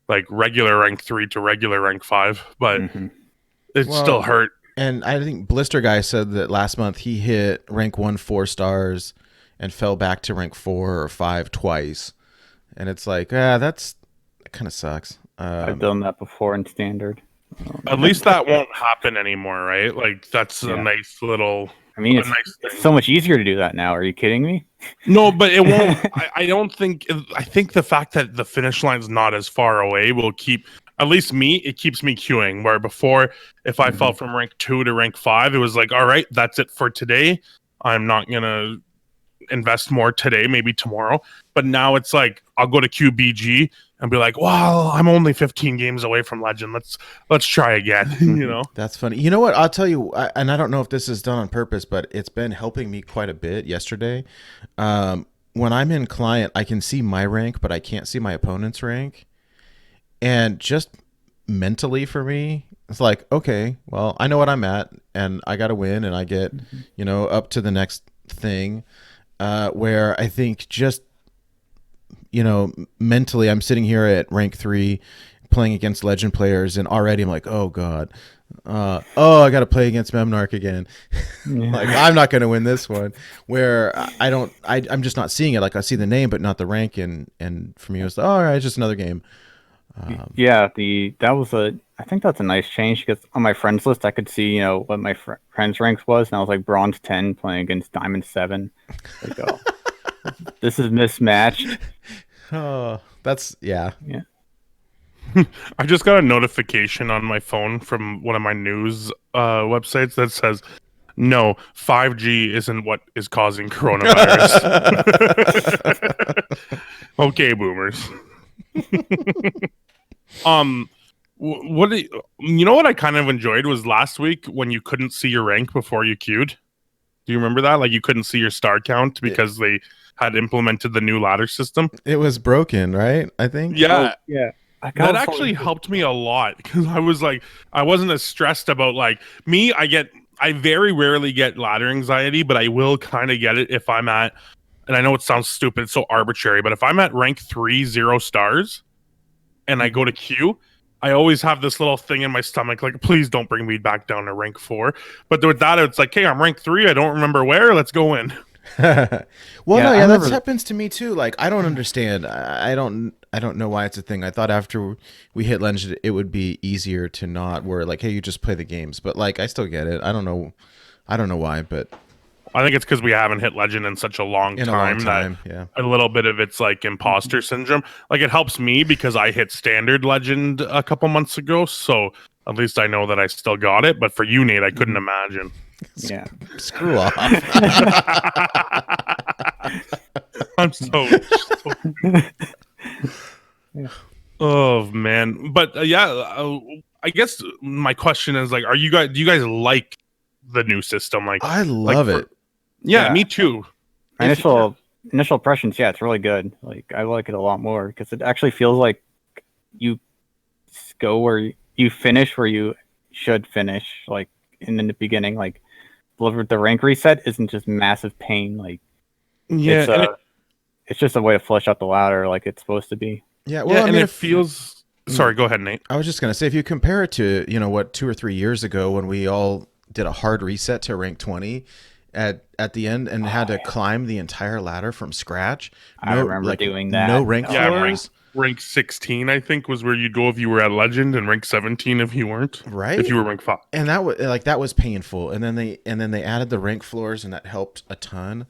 like regular rank 3 to regular rank 5, but it still hurt. And I think Blister Guy said that last month he hit rank 1 4 stars and fell back to rank 4 or 5 twice. And it's like, that kind of sucks. I've done that before in standard. At least that won't happen anymore, right? Like that's a nice little. I mean, it's so much easier to do that now. Are you kidding me? No, but it won't. I don't think. I think the fact that the finish line's not as far away will keep. At least it keeps me queuing. Where before, if I fell from rank 2 to rank 5, it was like, all right, that's it for today. I'm not gonna invest more today, maybe tomorrow. But now it's like I'll go to QBG and be like, well, I'm only 15 games away from Legend. Let's try again. That's funny. You know what? I'll tell you, and I don't know if this is done on purpose, but it's been helping me quite a bit yesterday. When I'm in client, I can see my rank, but I can't see my opponent's rank. And just mentally for me, it's like, okay, well, I know what I'm at and I got to win and I get, up to the next thing, where I think just, mentally I'm sitting here at rank 3 playing against legend players and already I'm like, oh God, I got to play against Memnarch again. Like I'm not going to win this one, where I'm just not seeing it. Like I see the name, but not the rank. And for me, it was, all right, it's just another game. I think that's a nice change because on my friends list, I could see, what my friends' ranks was. And I was like bronze 10 playing against diamond 7. Like, oh, this is mismatched. Oh, that's, yeah. I just got a notification on my phone from one of my news websites that says, no, 5G isn't what is causing coronavirus. Okay, boomers. What you know what I kind of enjoyed was last week when you couldn't see your rank before you queued. Do you remember that? Like you couldn't see your star count because they had implemented the new ladder system. It was broken, right? I think. Yeah, Yeah. that actually helped me a lot because I was like, I wasn't as stressed about like me. I very rarely get ladder anxiety, but I will kind of get it if I'm at, and I know it sounds stupid, it's so arbitrary, but if I'm at rank 3, 0 stars, and I go to queue, I always have this little thing in my stomach, like, please don't bring me back down to rank 4. But with that, it's like, hey, I'm rank 3, I don't remember where, let's go in. That happens to me too. Like I don't understand. I don't know why it's a thing. I thought after we hit legend, it would be easier to not where like, hey, you just play the games. But like, I still get it. I don't know why, but I think it's because we haven't hit legend in such a long time. Yeah. A little bit of it's like imposter syndrome. Like it helps me because I hit standard legend a couple months ago, so at least I know that I still got it. But for you, Nate, I couldn't imagine. Yeah. Screw off. I'm so Yeah. Oh man, but I guess my question is like, do you guys like the new system? Like, I love it. Yeah, Yeah. me too. My initial impressions, yeah, it's really good. Like I like it a lot more because it actually feels like you go where you finish where you should finish, like in the beginning. Like the rank reset isn't just massive pain. Like Yeah, it's just a way to flush out the ladder like it's supposed to be. Yeah, well, I mean, it feels. Sorry, go ahead, Nate. I was just gonna say, if you compare it to what 2 or 3 years ago when we all did a hard reset to rank 20 at the end and had to climb the entire ladder from scratch. I remember doing that. No rank Yeah, floors. rank 16, I think, was where you'd go if you were at legend, and rank 17 if you weren't. Right. If you were rank 5. And that was painful. And then they added the rank floors, and that helped a ton.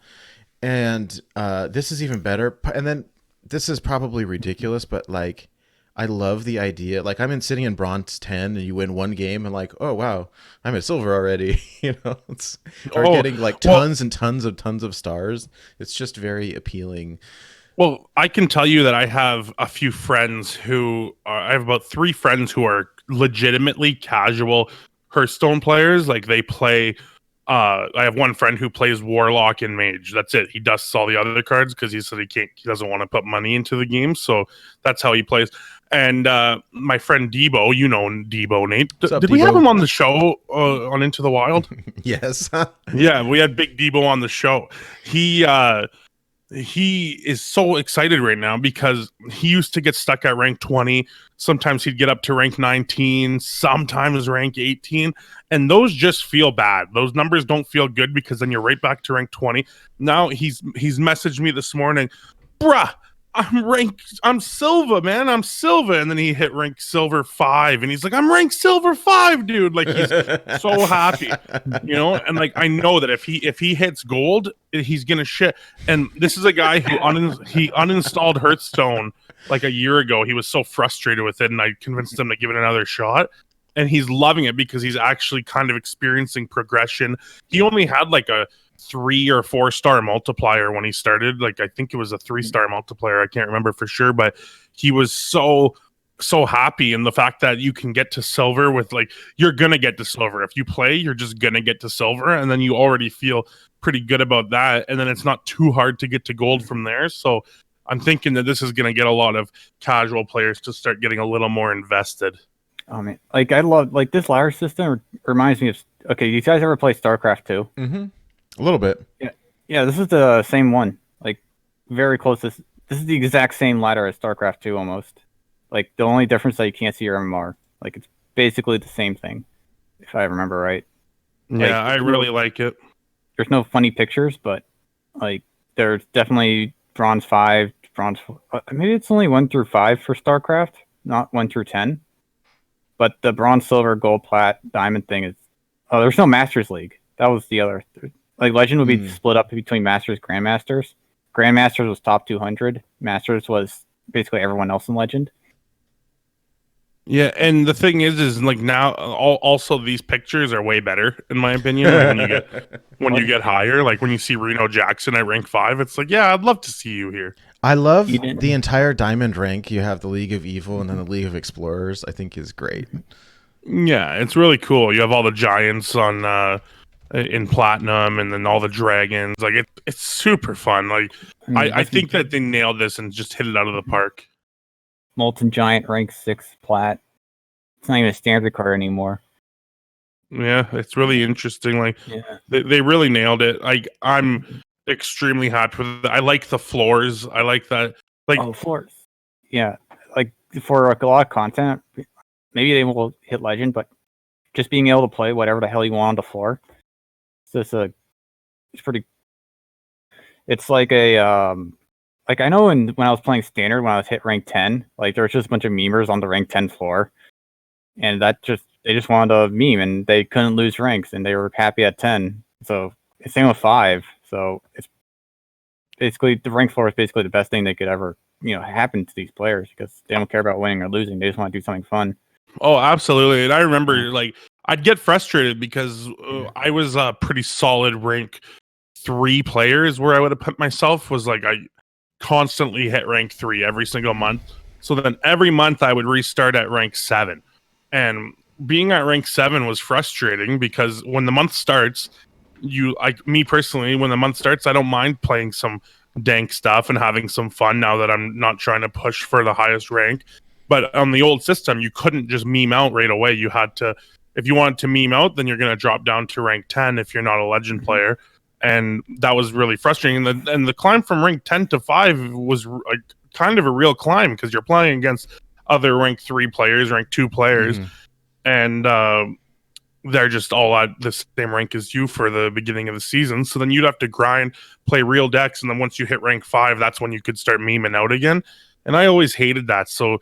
And this is even better. And then this is probably ridiculous, but like, I love the idea. Like, I'm sitting in bronze 10, and you win one game, and like, oh wow, I'm at silver already. Or getting like tons and tons of stars. It's just very appealing. Well, I can tell you that I have a few friends I have about 3 friends who are legitimately casual Hearthstone players. Like they play. I have one friend who plays Warlock and Mage. That's it. He dusts all the other cards because he said he doesn't want to put money into the game. So that's how he plays. And my friend Debo, you know Debo, Nate. Did we have him on the show on Into the Wild? Yes. Yeah, we had Big Debo on the show. He is so excited right now because he used to get stuck at rank 20. Sometimes he'd get up to rank 19, sometimes rank 18. And those just feel bad. Those numbers don't feel good because then you're right back to rank 20. Now he's messaged me this morning, bruh, I'm silver, man. I'm silver. And then he hit rank silver 5. And he's like, I'm rank silver 5, dude. Like he's so happy, And like, I know that if he hits gold, he's going to shit. And this is a guy who he uninstalled Hearthstone like a year ago. He was so frustrated with it. And I convinced him to give it another shot. And he's loving it because he's actually kind of experiencing progression. He only had like a 3 or 4 star multiplier when he started. Like I think it was a 3-star multiplier. I can't remember for sure, but he was so happy. And the fact that you can get to silver with like, you're gonna get to silver if you play. You're just gonna get to silver, and then you already feel pretty good about that. And then it's not too hard to get to gold from there. So I'm thinking that this is gonna get a lot of casual players to start getting a little more invested. Oh man, like I love like this ladder system reminds me of. Okay, you guys ever play StarCraft 2? Mm-hmm. A little bit. Yeah. This is the same one. Like very close. This is the exact same ladder as StarCraft 2 almost. Like the only difference that you can't see your MMR. Like it's basically the same thing, if I remember right. Yeah, I really like it. There's no funny pictures, but like there's definitely bronze 5, maybe it's only 1 through 5 for StarCraft, not 1 through 10. But the bronze, silver, gold, plat, diamond thing is. Oh, there's no Masters League. That was the other. Like Legend would be split up between Masters, Grandmasters. Grandmasters was top 200. Masters was basically everyone else in Legend. Yeah, and the thing is like now, also these pictures are way better in my opinion. Like when you get higher, like when you see Reno Jackson at rank 5, it's like, yeah, I'd love to see you here. I love You didn't- the entire diamond rank. You have the League of Evil and then the League of Explorers. I think is great. Yeah, it's really cool. You have all the giants on in platinum, and then all the dragons. Like it's super fun. Like I think that they nailed this and just hit it out of the park. Molten Giant rank 6 plat. It's not even a standard card anymore. Yeah, it's really interesting. Like Yeah. they really nailed it. Like I'm extremely happy with it. I like the floors. I like that. Like Oh, floors. Yeah, like for like a lot of content, maybe they will hit legend, but just being able to play whatever the hell you want on the floor, it's pretty. It's like a like I know when I was playing standard when I was hit rank 10, like there was just a bunch of memers on the rank 10 floor, and they just wanted to meme and they couldn't lose ranks and they were happy at 10. So it's same with 5. So it's basically the rank floor is basically the best thing that could ever happen to these players because they don't care about winning or losing. They just want to do something fun. oh, absolutely. And I remember like I'd get frustrated because I was a pretty solid rank 3 players where I would have put myself was like I constantly hit rank 3 every single month. So then every month I would restart at rank 7. And being at rank 7 was frustrating because when the month starts, me personally, when the month starts, I don't mind playing some dank stuff and having some fun now that I'm not trying to push for the highest rank. But on the old system, you couldn't just meme out right away. You had to, if you wanted to meme out, then you're going to drop down to rank 10 if you're not a legend player. And that was really frustrating. And the climb from rank 10 to 5 was like kind of a real climb because you're playing against other rank 3 players, rank 2 players, and they're just all at the same rank as you for the beginning of the season. So then you'd have to grind, play real decks, and then once you hit rank 5, that's when you could start memeing out again. And I always hated that. So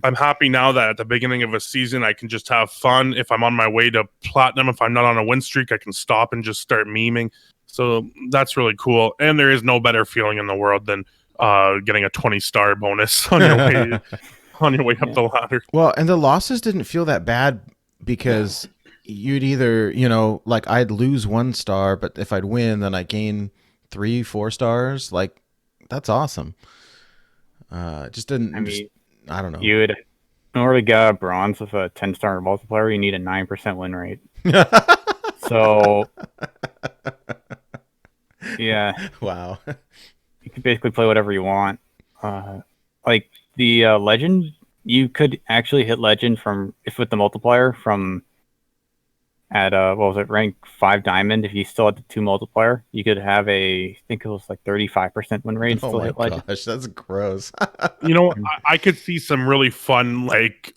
I'm happy now that at the beginning of a season, I can just have fun. If I'm on my way to platinum, if I'm not on a win streak, I can stop and just start memeing. So that's really cool. And there is no better feeling in the world than getting a 20-star bonus on your way up the ladder. Well, and the losses didn't feel that bad because you'd either, like I'd lose 1 star, but if I'd win, then I gain 3-4 stars. Like that's awesome. Just didn't. I don't know. You would, in order to get a bronze with a 10-star multiplier, you need a 9% win rate. So, yeah. Wow. You can basically play whatever you want. Like the legend, you could actually hit legend with the multiplier from at rank 5 diamond. If you still had the 2 multiplier, you could have I think it was like 35% win rate and still hit legend. Gosh, that's gross. I could see some really fun like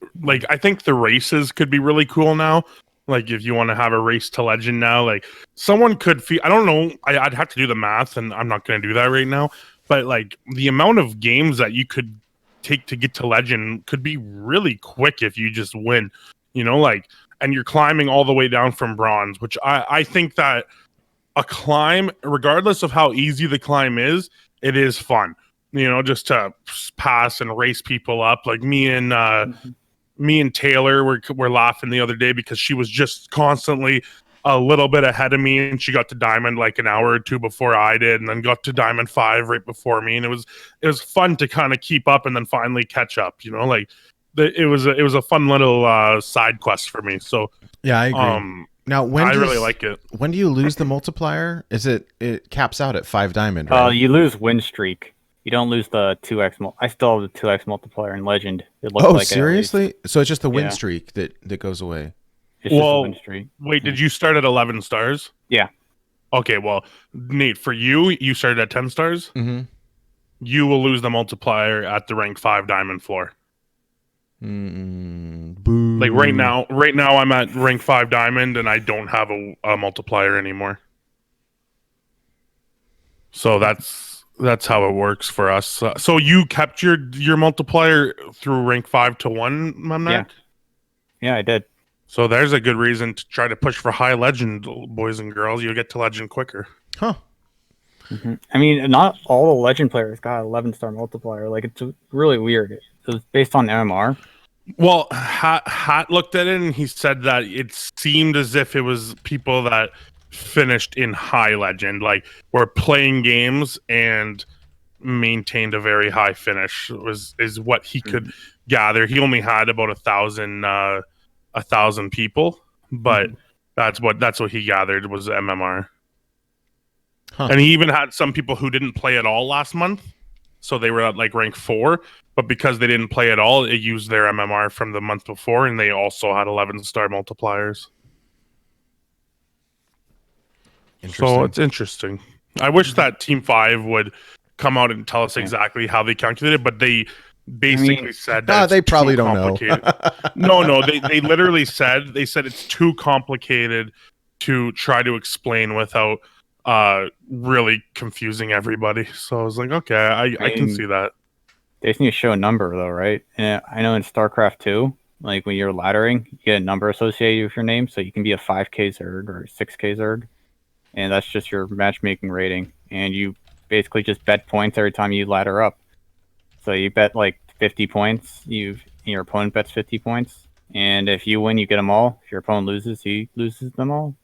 I think the races could be really cool now. Like if you want to have a race to legend now, like someone could I don't know, I'd have to do the math and I'm not going to do that right now, but like the amount of games that you could take to get to legend could be really quick if you just win, and you're climbing all the way down from bronze, which I think that a climb, regardless of how easy the climb is, it is fun, just to pass and race people up. Like me and Taylor were laughing the other day because she was just constantly a little bit ahead of me, and she got to diamond like an hour or 2 before I did, and then got to diamond 5 right before me, and it was fun to kind of keep up and then finally catch up. It was a fun little side quest for me. So yeah, I agree. Now, I really like it. When do you lose the multiplier? It caps out at 5 diamond, right? You lose win streak. You don't lose the 2x. I still have the 2x multiplier in legend. It looks like seriously? So it's just the win streak that goes away. It's just a win streak. Wait, did you start at 11 stars? Yeah. Okay, well, Nate, for you started at 10 stars. Mm-hmm. You will lose the multiplier at the rank 5 diamond floor. Boo. Like right now I'm at rank 5 diamond and I don't have a multiplier anymore. So that's how it works for us. So you kept your multiplier through rank 5 to 1, Memnarch? Yeah, I did. So there's a good reason to try to push for high legend, boys and girls. You'll get to legend quicker. Huh. Mm-hmm. I mean, not all the legend players got 11-star multiplier. Like, it's really weird. It was based on MMR. Well, Hat looked at it and he said that it seemed as if it was people that finished in high legend, like were playing games and maintained a very high finish. Is what he could gather. He only had about 1,000 people, but that's what he gathered was MMR. And he even had some people who didn't play at all last month, so they were at like rank 4, but because they didn't play at all, it used their MMR from the month before, and they also had 11-star multipliers. So it's interesting. I wish that Team 5 would come out and tell us exactly how they calculated, but they basically said that they probably don't know. No, they literally said it's too complicated to try to explain without really confusing everybody. So I was like, okay, I can see that. They just need to show a number though, right? And I know in StarCraft 2, like when you're laddering, you get a number associated with your name, so you can be a 5k Zerg or 6k Zerg, and that's just your matchmaking rating, and you basically just bet points every time you ladder up. So you bet like 50 points, your opponent bets 50 points, and if you win, you get them all. If your opponent loses, he loses them all.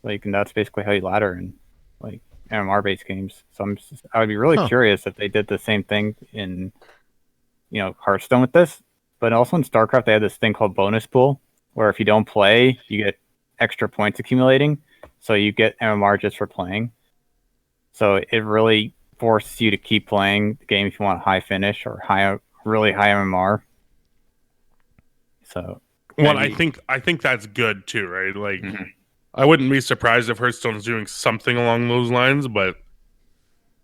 Like, and that's basically how you ladder in like MMR-based games. So I would be really curious if they did the same thing in, Hearthstone with this. But also in StarCraft, they have this thing called bonus pool, where if you don't play, you get extra points accumulating. So you get MMR just for playing. So it really forces you to keep playing the game if you want high finish or really high MMR. So, well, I think that's good too, right? Like, I wouldn't be surprised if Hearthstone's doing something along those lines,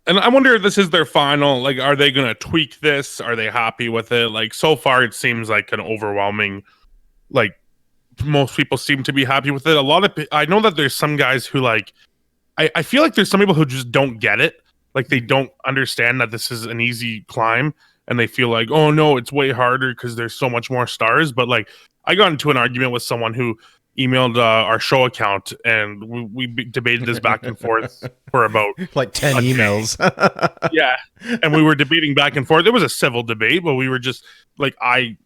and I wonder if this is their final. Like, are they going to tweak this? Are they happy with it? Like, so far, it seems like an overwhelming. Like, most people seem to be happy with it. I know that there's some guys who like. I feel like there's some people who just don't get it. Like, they don't understand that this is an easy climb, and they feel like, oh no, it's way harder because there's so much more stars. But like, I got into an argument with someone who emailed our show account, and we debated this back and forth for about like 10 emails. Yeah, and we were debating back and forth. It was a civil debate, but we were just like, I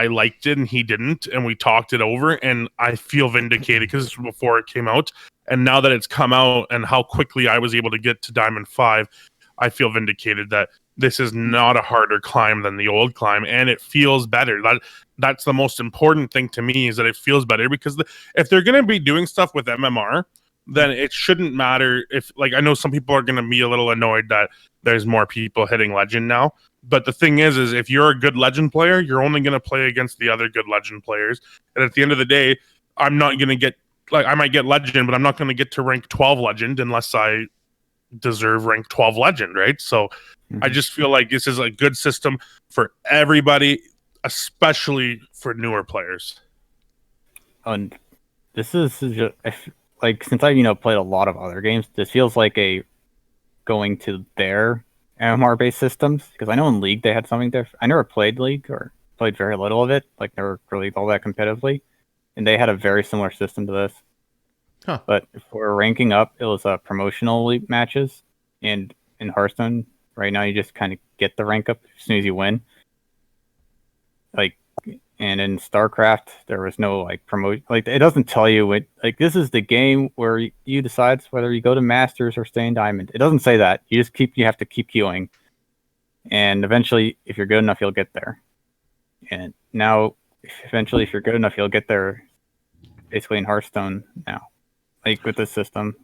liked it and he didn't, and we talked it over, and I feel vindicated because this was before it came out. And now that it's come out and how quickly I was able to get to Diamond 5, I feel vindicated that this is not a harder climb than the old climb, and it feels better. That's the most important thing to me, is that it feels better, because if they're going to be doing stuff with MMR, then it shouldn't matter if, like, I know some people are going to be a little annoyed that there's more people hitting Legend now. But the thing is if you're a good Legend player, you're only going to play against the other good Legend players. And at the end of the day, I'm not going to get, like, I might get Legend, but I'm not going to get to rank 12 Legend unless I deserve rank 12 Legend, right? So I just feel like this is a good system for everybody, especially for newer players. And this is just, like, since I've played a lot of other games, this feels like a going to their MMR based systems, because I know in League they had something different. I never played League, or played very little of it, like never really all that competitively, and they had a very similar system to this. But for ranking up, it was promotional elite matches, and in Hearthstone right now you just kind of get the rank up as soon as you win. Like, and in StarCraft there was no like promote, like it doesn't tell you what, like, this is the game where you decide whether you go to Masters or stay in Diamond. It doesn't say that. You have to keep queuing, and eventually if you're good enough you'll get there. And now eventually if you're good enough you'll get there, basically in Hearthstone now, like with this system.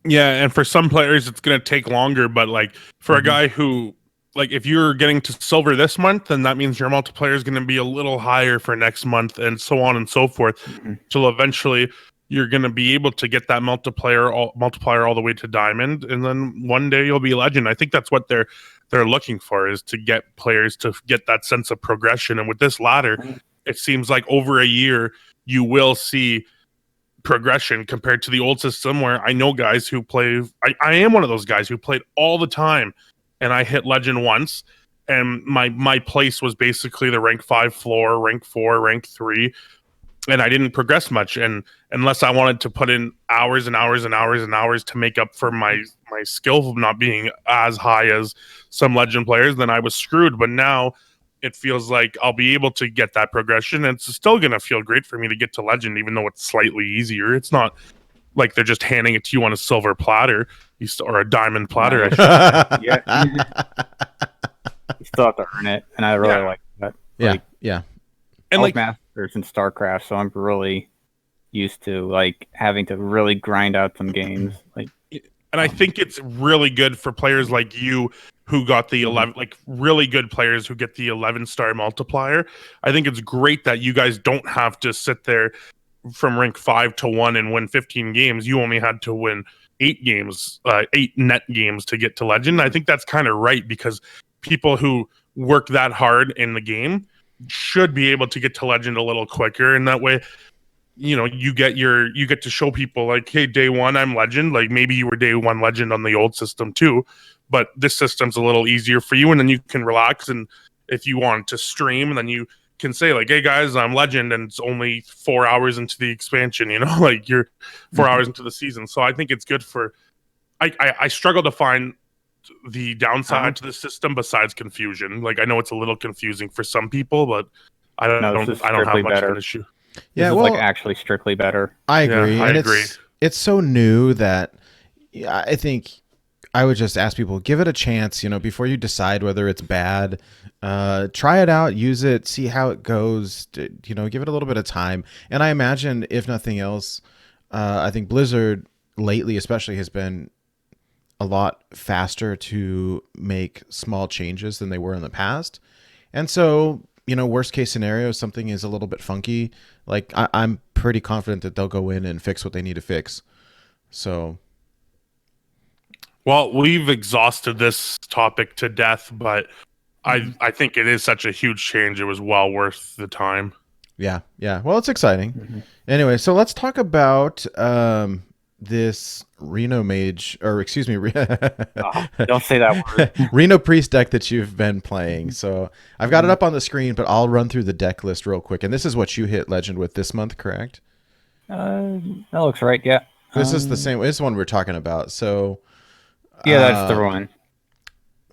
Yeah, and for some players it's going to take longer, but like for a guy who, like, if you're getting to silver this month, then that means your multiplier is going to be a little higher for next month, and so on and so forth. Till eventually you're going to be able to get that multiplier all the way to Diamond, and then one day you'll be Legend. I think that's what they're looking for, is to get players to get that sense of progression. And with this ladder, it seems like over a year you will see progression compared to the old system, where I know guys who play. I am one of those guys who played all the time, and I hit Legend once, and my place was basically the rank 5 floor, rank 4, rank 3, and I didn't progress much. And unless I wanted to put in hours and hours and hours and hours to make up for my skill not being as high as some Legend players, then I was screwed. But now it feels like I'll be able to get that progression, and it's still going to feel great for me to get to Legend, even though it's slightly easier. It's not like they're just handing it to you on a silver platter, or a diamond platter. I should Yeah, you still have to earn it, and I really like that. Like, yeah. And like Masters in StarCraft, so I'm really used to like having to really grind out some games. Like, and I think it's really good for players like you who got the 11, like really good players who get the 11-star multiplier. I think it's great that you guys don't have to sit there from rank 5 to 1 and win 15 games. You only had to win 8 games, 8 net games to get to legend. I think that's kind of right, because people who work that hard in the game should be able to get to legend a little quicker, and that way, you know, you get to show people like, hey, day 1 I'm legend. Like maybe you were day 1 legend on the old system too, but this system's a little easier for you, and then you can relax. And if you want to stream, then you can say like, hey guys, I'm legend, and it's only 4 hours into the expansion, you know, like you're 4 hours into the season. So I think it's good for I struggle to find the downside to the system besides confusion. Like I know it's a little confusing for some people, but I don't have much of an issue. Yeah, well, like actually strictly better. I agree. Yeah, I agree. It's so new that I think I would just ask people, give it a chance, you know, before you decide whether it's bad. Try it out, use it, see how it goes, you know, give it a little bit of time. And I imagine, if nothing else, I think Blizzard lately especially has been a lot faster to make small changes than they were in the past. And so, you know, worst case scenario, something is a little bit funky. Like I'm pretty confident that they'll go in and fix what they need to fix. So, well, we've exhausted this topic to death, but I think it is such a huge change. It was well worth the time. Yeah. Well, it's exciting. Anyway, so let's talk about this Reno mage, or excuse me, don't say that word. Reno Priest deck that you've been playing. So I've got it up on the screen, but I'll run through the deck list real quick. And this is what you hit legend with this month, correct? That looks right. Yeah. This is the same. This is the one we're talking about. So yeah, that's the one.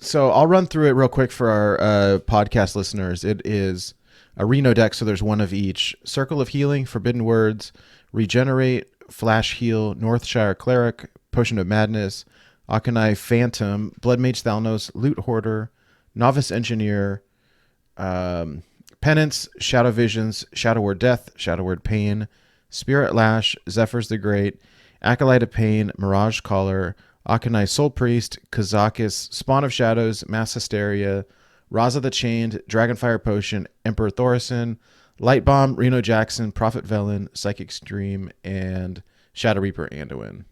So I'll run through it real quick for our podcast listeners. It is a Reno deck, so there's one of each. Circle of Healing, Forbidden Words, Regenerate, Flash Heal, Northshire Cleric, Potion of Madness, Akanai Phantom, Blood Mage Thalnos, Loot Hoarder, Novice Engineer, Penance, Shadow Visions, Shadow Word Death, Shadow Word Pain, Spirit Lash, Zephyrs the Great, Acolyte of Pain, Mirage Caller, Akanai Soul Priest, Kazakis, Spawn of Shadows, Mass Hysteria, Raza the Chained, Dragonfire Potion, Emperor Thorison, Light Bomb, Reno Jackson, Prophet Velen, Psychic Stream, and Shadow Reaper Anduin.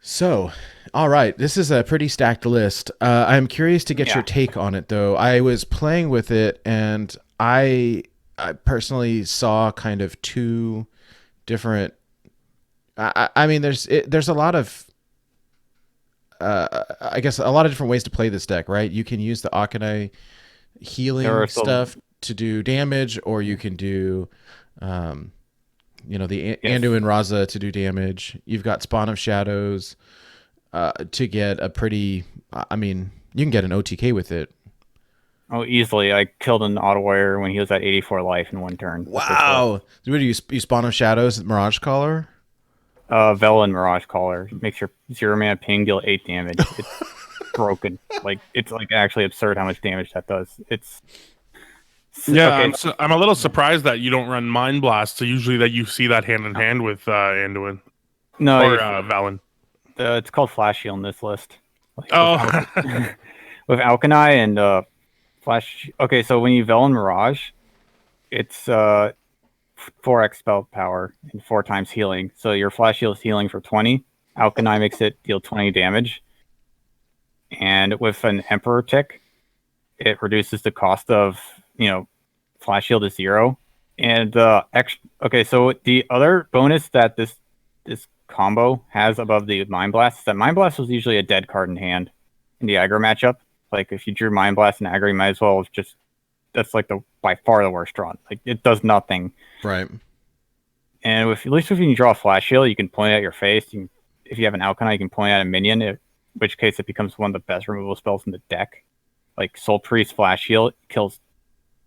So, all right, this is a pretty stacked list. I'm curious to get your take on it, though. I was playing with it, and I personally saw kind of two different. I mean, there's a lot of. I guess a lot of different ways to play this deck, right? You can use the Akanai healing stuff to do damage, or you can do you know, the Anduin Raza to do damage. You've got Spawn of Shadows to get a pretty, I mean, you can get an OTK with it. Oh, easily. I killed an Autowire when he was at 84 life in one turn. Wow. What do you Spawn of Shadows, Mirage Caller? Velen Mirage Caller makes your 0-mana ping deal 8 damage. It's broken. Like, it's like actually absurd how much damage that does. It's I'm a little surprised that you don't run Mind Blast. So usually that you see that hand in hand with Anduin. No, or Velen. It's called Flash Heal in this list. Like, with Alkanai and Flash. Okay, so when you Velen Mirage, it's 4x spell power and 4 times healing. So your Flash Heal is healing for 20. Alkanai makes it deal 20 damage. And with an Emperor tick, it reduces the cost of, you know, Flash Heal to 0. And okay, so the other bonus that this combo has above the Mind Blast is that Mind Blast was usually a dead card in hand in the aggro matchup. Like if you drew Mind Blast in aggro, you might as well just, that's like by far the worst draw. Like it does nothing. Right. And at least if you draw a Flash Heal, you can point at your face. If you have an Alkanai, you can point at a minion, in which case it becomes one of the best removal spells in the deck. Like Soul Priest Flash Heal kills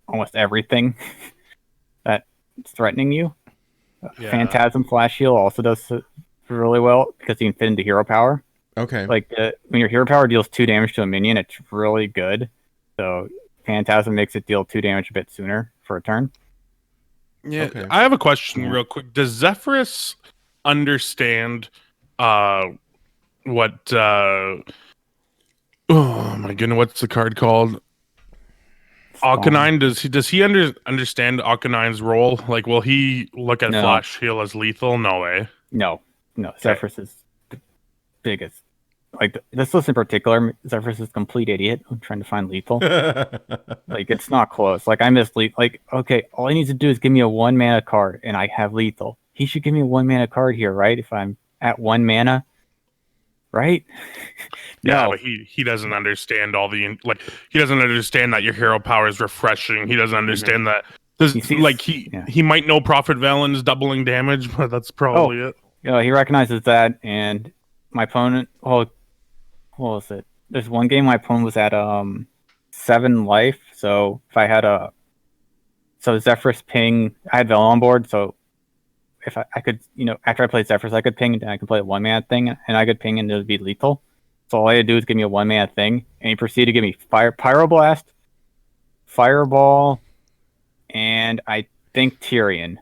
almost everything that's threatening you. Yeah. Phantasm Flash Heal also does really well because you can fit into hero power. Okay. Like when your hero power deals 2 damage to a minion, it's really good. So Phantasm makes it deal 2 damage a bit sooner for a turn. Yeah, Okay. I have a question Yeah. real quick. Does Zephyrus understand what oh my goodness, what's the card called? Alkanine, does he understand Alkanine's role? Like, will he look at No. Flash Heal as lethal? No way. No. Zephyrus is the biggest. Like this list in particular, Zephyrus is a complete idiot. I'm trying to find lethal. Like it's not close. Like I miss lethal. Like okay, all he needs to do is give me a 1 mana card, and I have lethal. He should give me a 1 mana card here, right? If I'm at 1 mana, right? Yeah, No. but he doesn't understand all the like. He doesn't understand that your hero power is refreshing. He doesn't understand that. He sees- Like yeah. he might know Prophet Valen's doubling damage, but that's probably it. Yeah, he recognizes that, and my opponent. Oh, what was it? There's one game my opponent was at 7 life. So if I had Zephyrus ping, I had Vel on board. So if I could, after I played Zephyrus, I could ping, and I could play a 1 mana thing, and I could ping, and it would be lethal. So all I had to do was give me a 1 mana thing, and he proceeded to give me Pyroblast, Fireball, and I think Tyrion.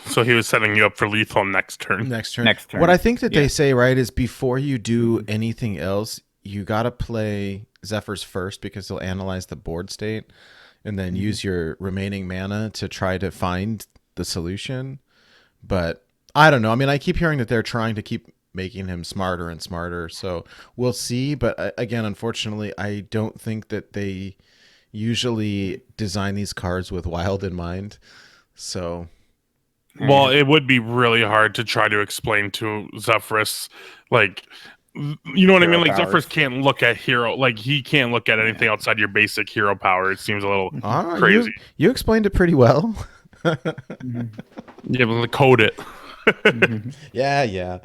So he was setting you up for lethal next turn. Next turn. Next turn. What I think that Yeah. they say, right, is before you do anything else, you got to play Zephyrs first because they'll analyze the board state and then use your remaining mana to try to find the solution. But I don't know. I mean, I keep hearing that they're trying to keep making him smarter and smarter. So we'll see. But again, unfortunately, I don't think that they usually design these cards with wild in mind. So... Well, it would be really hard to try to explain to Zephyrus, like, you know what I mean? Like, Hero Zephyrus powers. can't look at hero, like, he can't look at anything outside your basic hero power. It seems a little crazy. You explained it pretty well. Yeah, but code it. Yeah.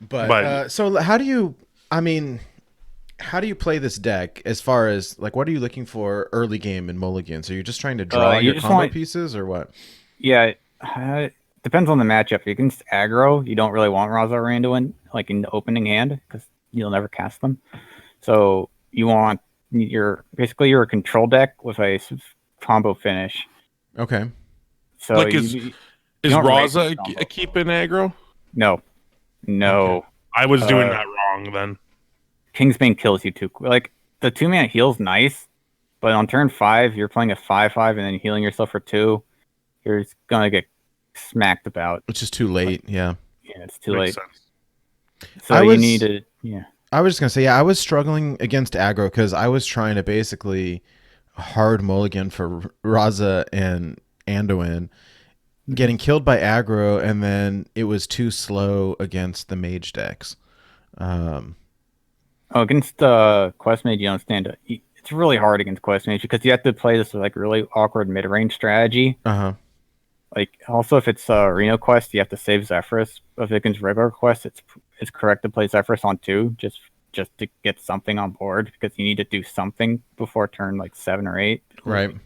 But so how do you play this deck as far as like what are you looking for early game in mulligans? Are you just trying to draw you your just combo want- pieces or what? Yeah, depends on the matchup. Against aggro, you don't really want Raza Randuin like in the opening hand because you'll never cast them. So you want you're a control deck with a combo finish. Okay. So Like, is don't raise Raza the combo. a keep in aggro? no. Okay. I was doing that wrong then. Kingsbane kills you too. Like the 2 mana heal's nice, but on turn 5 you're playing a 5/5 and then healing yourself for 2. You're just gonna get smacked about. Which is too late. Yeah. Yeah, it's too Makes late. sense. So you need to I was just going to say, yeah, I was struggling against aggro because I was trying to basically hard mulligan for Raza and Anduin, getting killed by aggro, and then it was too slow against the mage decks. against Quest Mage, you don't stand up. It's really hard against Quest Mage because you have to play this like really awkward mid-range strategy. Uh-huh. Like also if it's Reno Quest, you have to save Zephyrus. If against regular Quest, it's correct to play Zephyrus on 2 just to get something on board because you need to do something before turn like 7 or 8. Right.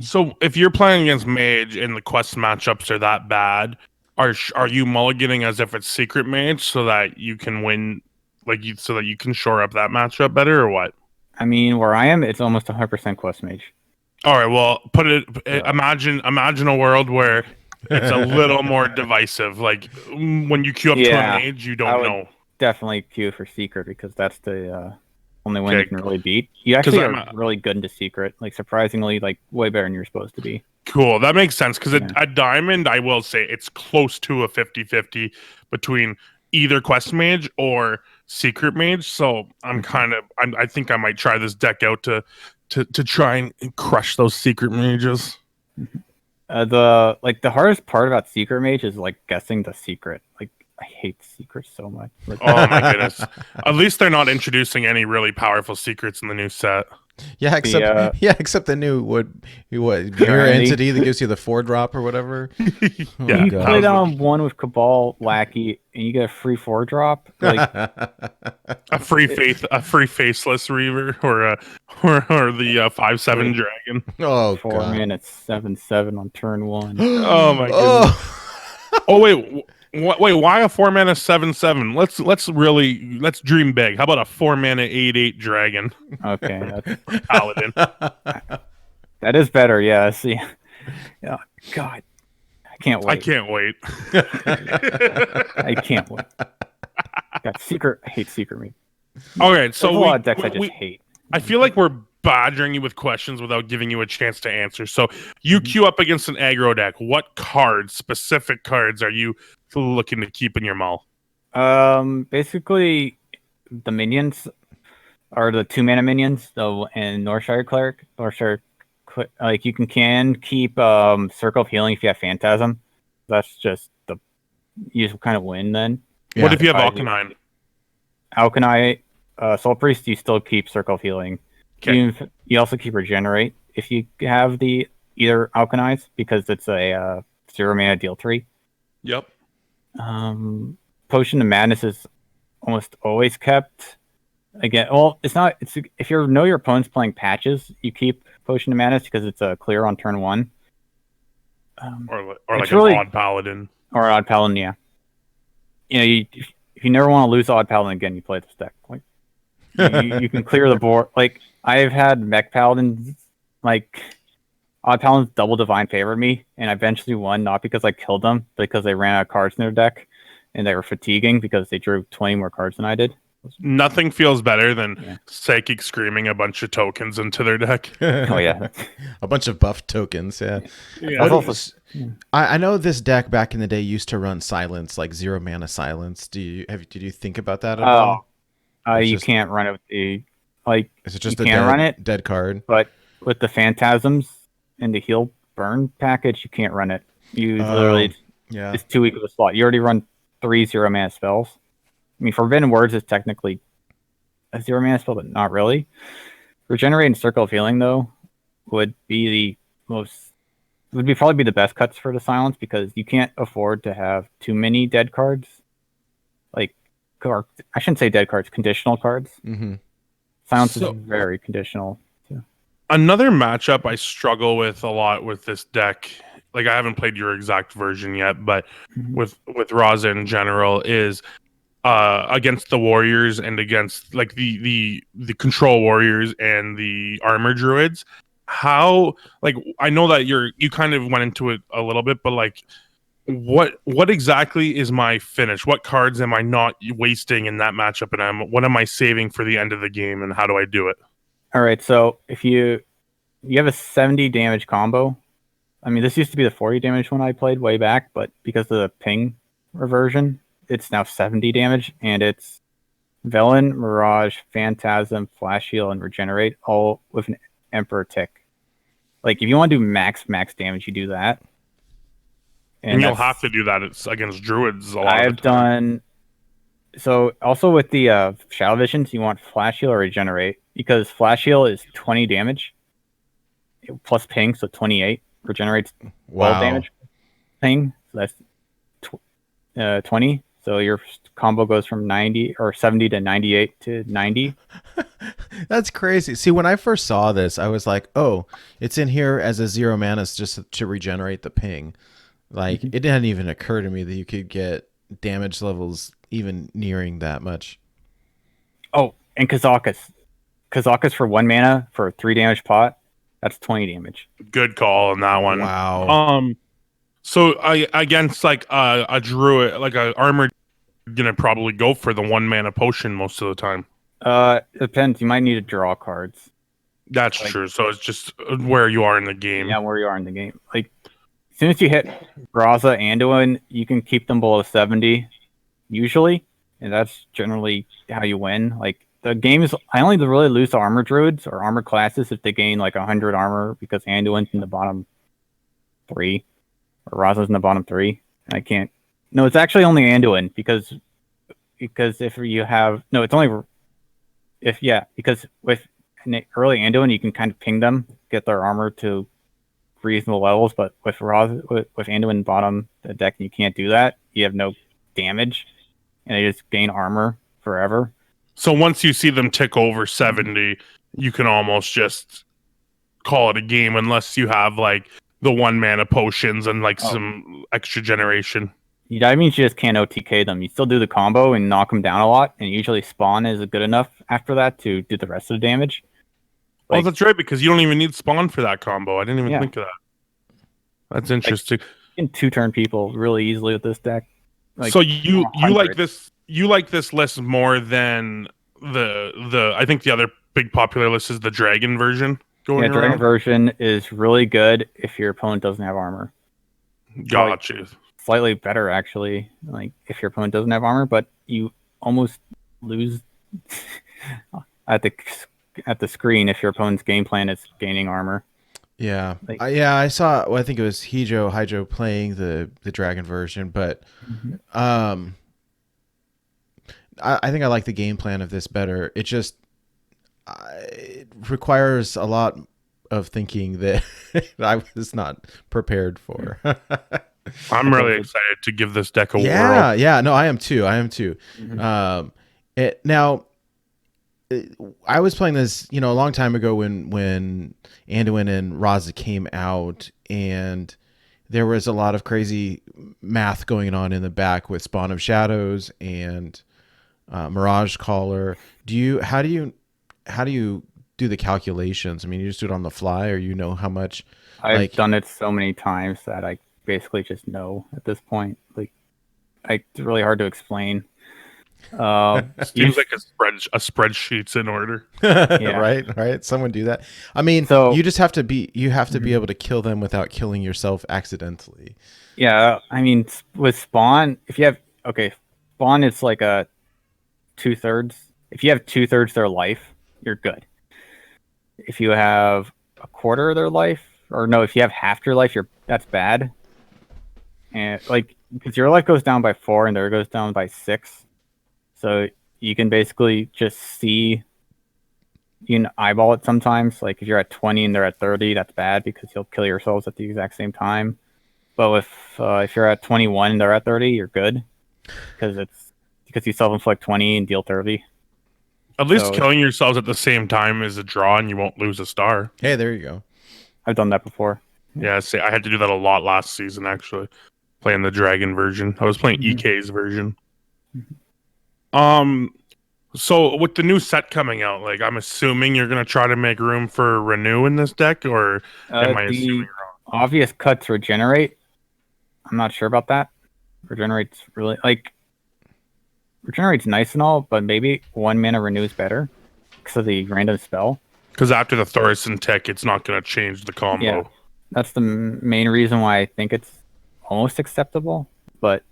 So if you're playing against Mage and the quest matchups are that bad, are you mulliganing as if it's Secret Mage so that you can win, so that you can shore up that matchup better, or what? I mean, where I am, it's almost 100% Quest Mage. All right, well, imagine a world where it's a little more divisive. Like when you queue up to a Mage, you I don't would know. Definitely queue for Secret because that's the only one Okay, you can really beat. You actually I'm are really good into Secret, like surprisingly, like way better than you're supposed to be. Cool, that makes sense because Yeah. at Diamond, I will say it's close to a 50-50 between either Quest Mage or Secret Mage. So I think I might try this deck out to try and crush those Secret Mages. The hardest part about Secret Mage is like guessing the secret. Like I hate secrets so much. Like, Oh my goodness! At least they're not introducing any really powerful secrets in the new set. Yeah, except except the new what mirror entity that gives you the 4-drop or whatever. Yeah, you God. put on one with Cabal Lackey and you get a free 4-drop. Like a free faceless Reaver or the 5/7 dragon. Oh 4 God. mana 7/7 on turn 1. Oh my goodness. Oh wait, wait. Why a 4 mana 7/7? Let's dream big. How about a 4 mana 8/8 dragon? Okay, Paladin. that is better. Yeah. See. Oh, God, I can't wait. I can't wait. I can't wait. God, I hate secret me. Okay, so There's a lot of decks I just hate. I feel like we're badgering you with questions without giving you a chance to answer. So you queue up against an aggro deck. What specific cards, are you looking to keep in your mull? Basically, the minions are the 2-mana minions, though, and Northshire Cleric. Like you can keep Circle of Healing if you have Phantasm. That's just you kind of win then. Yeah. What if you have Alkanine? Alkanite, Soul Priest, you still keep Circle of Healing. Okay. You also keep Regenerate if you have the either Alkanites because it's a 0-mana deal 3. Yep. Potion of Madness is almost always kept. Again, well, it's not. It's if you know your opponent's playing patches, you keep Potion of Madness because it's a clear on turn 1. Or like really, an Odd Paladin. Or Odd Paladin, yeah. If you never want to lose Odd Paladin again, you play this deck. Like you can clear the board. Like I've had Mech Paladins, like Odd Paladins double Divine favored me, and I eventually won not because I killed them, but because they ran out of cards in their deck, and they were fatiguing because they drew 20 more cards than I did. Nothing feels better than Psychic screaming a bunch of tokens into their deck. Oh yeah, a bunch of buff tokens. Yeah. Yeah. I know this deck back in the day used to run silence, like 0-mana silence. Did you think about that at all? You can't run it with the Is it just you can't run it dead card? But with the Phantasms and the heal burn package, you can't run it. You literally it's too weak of a slot. You already run 3 0-mana spells. I mean, Forbidden Words is technically a 0-mana spell, but not really. Regenerate and Circle of Healing, though, would probably be the best cuts for the silence because you can't afford to have too many dead cards. Or I shouldn't say dead cards, conditional cards. Mm-hmm. Silence is very conditional. Too. Another matchup I struggle with a lot with this deck, like I haven't played your exact version yet, but with Raza in general is against the warriors and against like the control warriors and the armor druids. How, like, I know that you kind of went into it a little bit, but like what exactly is my finish? What cards am I not wasting in that matchup, and what am I saving for the end of the game, and how do I do it? All right, so if you have a 70 damage combo, I mean, this used to be the 40 damage one I played way back, but because of the ping reversion, it's now 70 damage, and it's Velen, Mirage, Phantasm, Flash Heal, and Regenerate, all with an Emperor Tick. Like, if you want to do max damage, you do that. And you'll have to do that against druids a lot I've of the time. done... So, also with the Shadow Visions, you want Flash Heal or Regenerate, because Flash Heal is 20 damage, plus ping, so 28. Regenerate's 12 damage ping, so that's 20. So your combo goes from 90 or 70 to 98 to 90. That's crazy. See, when I first saw this, I was like, oh, it's in here as a 0 mana just to regenerate the ping. Like, it didn't even occur to me that you could get damage levels even nearing that much. Oh, and Kazakus. Kazakus for 1 mana for a 3 damage pot. That's 20 damage. Good call on that one. Wow. So I against like a druid, like a armored, gonna probably go for the 1 mana potion most of the time. It depends. You might need to draw cards. That's true. So it's just where you are in the game. Yeah, where you are in the game. Like, as soon as you hit Raza and Anduin, you can keep them below 70, usually, and that's generally how you win. Like, the games, I only really lose to armor druids or armor classes if they gain like 100 armor because Anduin's in the bottom 3 or Raza's in the bottom 3. And I can't. No, it's actually only Anduin because if you have it's only because with early Anduin, you can kind of ping them, get their armor to reasonable levels, but with Anduin bottom the deck, you can't do that. You have no damage, and they just gain armor forever. So once you see them tick over 70, you can almost just call it a game unless you have like the 1 mana potions and like some extra generation. That means you just can't OTK them. You still do the combo and knock them down a lot, and usually spawn is good enough after that to do the rest of the damage. Oh, that's right, because you don't even need spawn for that combo. I didn't even think of that. That's interesting. You can 2-turn people really easily with this deck. So you like this list more than the I think the other big popular list is the dragon version going around? Dragon version is really good if your opponent doesn't have armor. Gotcha. Slightly better actually, like if your opponent doesn't have armor, but you almost lose at the screen if your opponent's game plan is gaining armor. Yeah, I saw. Well, I think it was Hydro playing the dragon version, but I think I like the game plan of this better. It just it requires a lot of thinking that I was not prepared for. I'm really excited to give this deck a whirl. Yeah, no, I am too. Mm-hmm. I was playing this, a long time ago when Anduin and Raza came out, and there was a lot of crazy math going on in the back with Spawn of Shadows and Mirage Caller. How do you do the calculations? I mean, you just do it on the fly, or how much? I've done it so many times that I basically just know at this point. It's really hard to explain. Seems like a spreadsheet's in order. Right. Someone do that. I mean, you just have to be able to kill them without killing yourself accidentally. Yeah, I mean, with Spawn, if you have Spawn, it's like a 2/3. If you have 2/3 their life, you're good. If you have a quarter of their life, if you have half your life, that's bad. And because your life goes down by 4 and their goes down by 6. So you can basically just see, you can eyeball it sometimes. Like if you're at 20 and they're at 30, that's bad because you'll kill yourselves at the exact same time. But if you're at 21 and they're at 30, you're good because you self-inflict 20 and deal 30. At least killing yourselves at the same time is a draw and you won't lose a star. Hey, there you go. I've done that before. Yeah, see, I had to do that a lot last season actually, playing the dragon version. I was playing EK's version. So with the new set coming out, I'm assuming you're gonna try to make room for renew in this deck, or am I assuming wrong? Obvious cuts regenerate. I'm not sure about that. Regenerate's nice and all, but maybe 1 mana renew is better because of the random spell. Because after the Thaurissan tech, it's not gonna change the combo. Yeah, that's the main reason why I think it's almost acceptable. But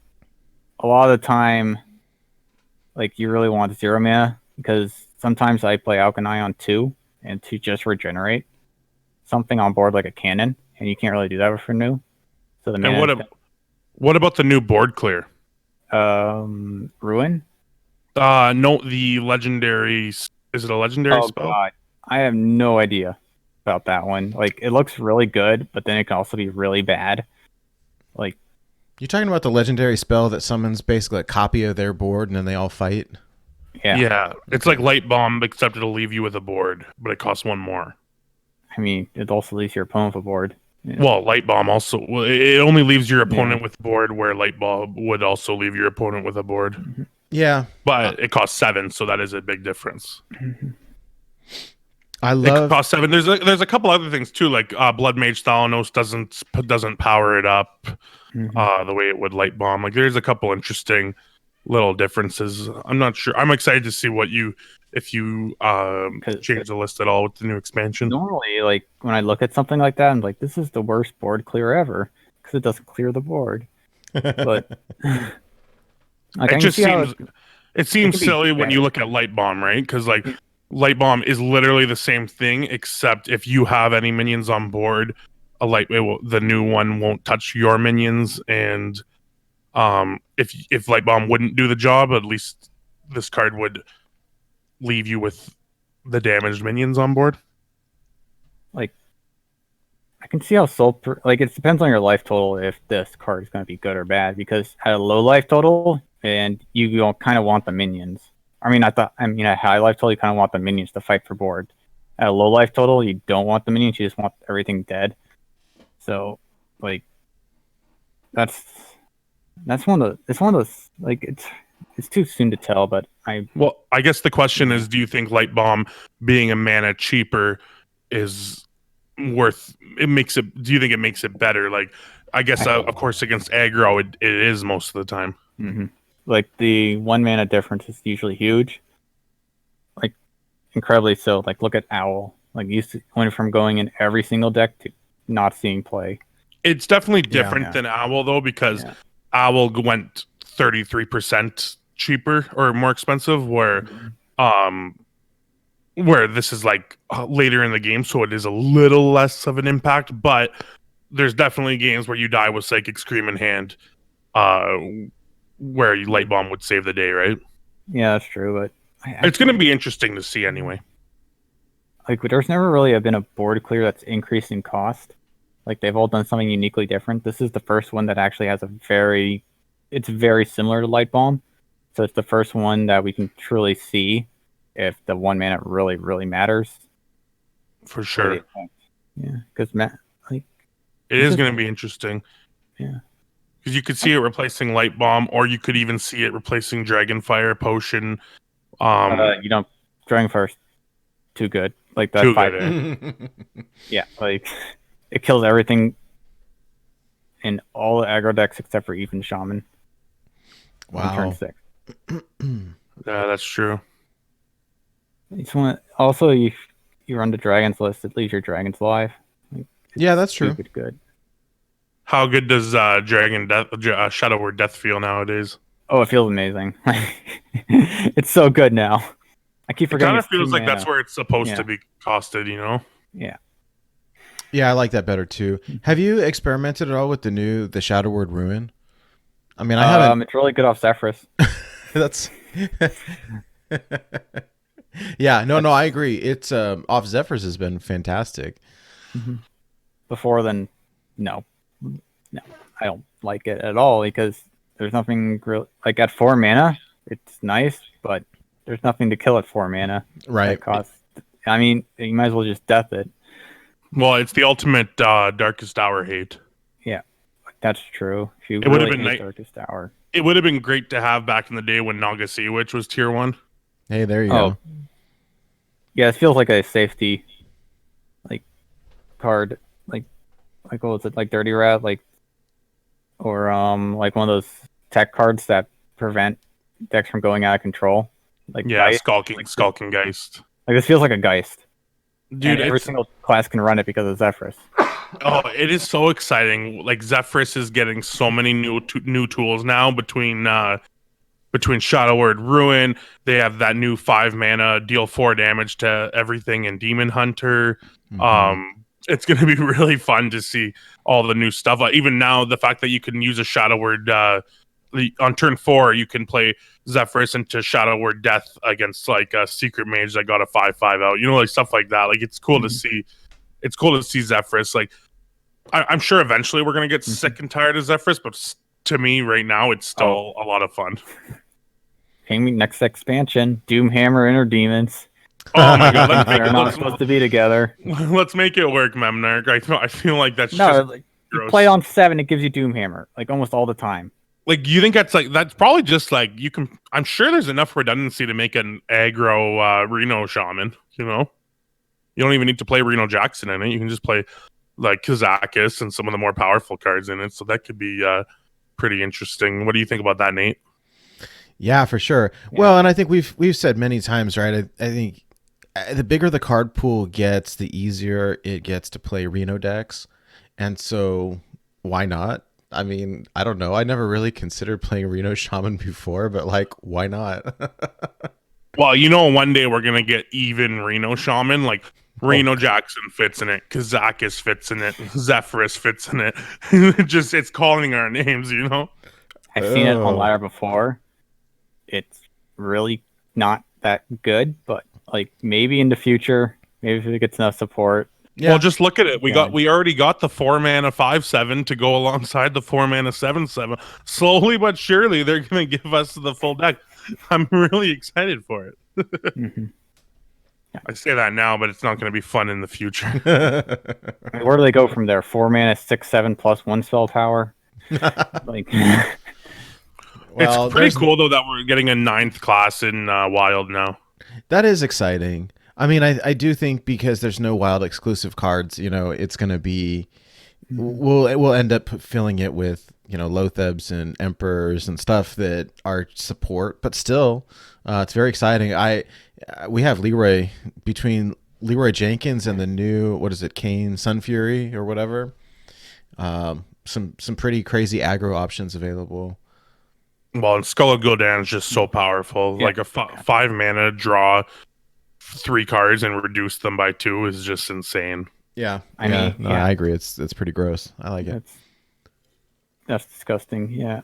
a lot of the time, you really want 0 mana, because sometimes I play Alchemy on 2 and to just regenerate something on board like a cannon, and you can't really do that with renew. So what about the new board clear? Ruin? No, the legendary. Is it a legendary spell? God. I have no idea about that one. It looks really good, but then it can also be really bad. You're talking about the legendary spell that summons basically a copy of their board and then they all fight? Yeah. It's like Light Bomb, except it'll leave you with a board, but it costs 1 more. I mean, it also leaves your opponent with a board. Yeah. Well, Light Bomb also... it only leaves your opponent with a board, where Light Bomb would also leave your opponent with a board. Yeah. But it costs 7, so that is a big difference. It costs 7. There's a couple other things, too, like Blood Mage Thalanos doesn't power it up the way it would Light Bomb. There's a couple interesting little differences. I'm not sure. I'm excited to see if you change the list at all with the new expansion. Normally, when I look at something like that, I'm like, this is the worst board clear ever because it doesn't clear the board. But it seems silly when you look at Light Bomb, right? Because Light Bomb is literally the same thing, except if you have any minions on board, the new one won't touch your minions, and if Light Bomb wouldn't do the job, at least this card would leave you with the damaged minions on board? Like, I can see how like it depends on your life total if this card is going to be good or bad. Because at a low life total, and you don't kind of want the minions. I mean, at high life total, you kind of want the minions to fight for board. At a low life total, you don't want the minions. You just want everything dead. So, like, that's one of those like it's too soon to tell. But Well, I guess the question is, do you think Light Bomb being a mana cheaper is worth? It makes it. Do you think it makes it better? Like, I guess of course against aggro, it is most of the time. Mm-hmm. Like the 1 mana difference is usually huge, like incredibly so. Like look at Owl. Like went from going in every single deck to not seeing play. It's definitely different than Owl though, because Owl went 33% cheaper or more expensive, where this is like later in the game, so it is a little less of an impact. But there's definitely games where you die with Psychic Scream in hand, where Light Bomb would save the day, right? Yeah, that's true. But it's going to be interesting to see anyway. Like, there's never really been a board clear that's increased in cost. Like, they've all done something uniquely different. This is the first one that actually has it's very similar to Light Bomb. So it's the first one that we can truly see if the 1 mana really, really matters. For sure. Yeah, because it is going to be interesting. Yeah. Because you could see it replacing Light Bomb, or you could even see it replacing Dragonfire Potion. Dragonfire's too good. Like that too 5. Good, yeah, like it kills everything in all the aggro decks except for even Shaman. Wow. Turn 6. Yeah, that's true. Also, you run the Dragons list, it leaves your Dragons alive. Like, yeah, that's true. Good. How good does Shadow Word Death feel nowadays? Oh, it feels amazing. It's so good now. I keep forgetting. It kind of feels like that's where it's supposed to be costed, you know? Yeah. Yeah, I like that better too. Have you experimented at all with the Shadow Word Ruin? I mean, I haven't. It's really good off Zephyrus. That's. Yeah, no, I agree. It's off Zephyrus has been fantastic. Mm-hmm. Before then, no, I don't like it at all because there's nothing real. Like at 4 mana, it's nice, but there's nothing to kill at 4 mana. Right. I mean, you might as well just death it. Well, it's the ultimate Darkest Hour hate. Yeah, that's true. It would have been nice. Darkest Hour. It would have been great to have back in the day when Naga Sea Witch was tier 1. Hey, there you go. Yeah, it feels like a safety, like card, like what was it, like Dirty Rat, or like one of those tech cards that prevent decks from going out of control. Like Geist. Skulking Geist. Like this feels like a Geist. Dude, and every single class can run it because of Zephyrus. Oh, it is so exciting! Like Zephyrus is getting so many new tools now between Shadow Word Ruin. They have that new 5 mana deal 4 damage to everything in Demon Hunter. Mm-hmm. It's going to be really fun to see all the new stuff. Even now, the fact that you can use a Shadow Word on turn 4, you can play Zephyrus into Shadow Word Death against like a Secret Mage that got a 5/5 out. You know, like stuff like that. Like it's cool to see. It's cool to see Zephyrus. Like I'm sure eventually we're gonna get sick and tired of Zephyrus, but to me right now it's still a lot of fun. Next expansion, Doomhammer Inner Demons. Oh my god, they're not supposed to be together. Let's make it work, Memnarch. I feel like that's you play on 7, it gives you Doomhammer like almost all the time. Like, you think that's probably just like you can. I'm sure there's enough redundancy to make an aggro Reno Shaman. You know, you don't even need to play Reno Jackson in it. You can just play like Kazakis and some of the more powerful cards in it. So that could be pretty interesting. What do you think about that, Nate? Yeah, for sure. Yeah. Well, and I think we've said many times, right? I think the bigger the card pool gets, the easier it gets to play Reno decks, and so why not? I mean, I don't know. I never really considered playing Reno Shaman before, but like, why not? Well, you know, one day we're gonna get even Reno Shaman. Like Reno Jackson fits in it, Kazakis fits in it, Zephyrus fits in it. It's calling our names, you know. I've seen it on ladder before. It's really not that good, but like maybe in the future, maybe if it gets enough support. Yeah. Well, just look at it. We Yeah. already got the 4-mana 5/7 to go alongside the 4-mana 7/7. Slowly but surely, they're going to give us the full deck. I'm really excited for it. Mhm. I say that now, but it's not going to be fun in the future. I mean, where do they go from there? 4-mana 6/7 plus 1 spell power. Like, Well, it's pretty there's- cool though that we're getting a 9th class in Wild now. That is exciting. I mean, I do think because there's no wild exclusive cards, it's going to be we'll end up filling it with Lothebs and Emperors and stuff that are support, but still, it's very exciting. We have Leroy between Leroy Jenkins and the new Kane Sun Fury or whatever. Some pretty crazy aggro options available. Well, and Skull of Gul'dan is just so powerful. Yeah. Like a 5-mana draw 3 cards and reduce them by 2 is just insane. Yeah, I mean, no, yeah. I agree. It's pretty gross. I like it. that's disgusting. Yeah.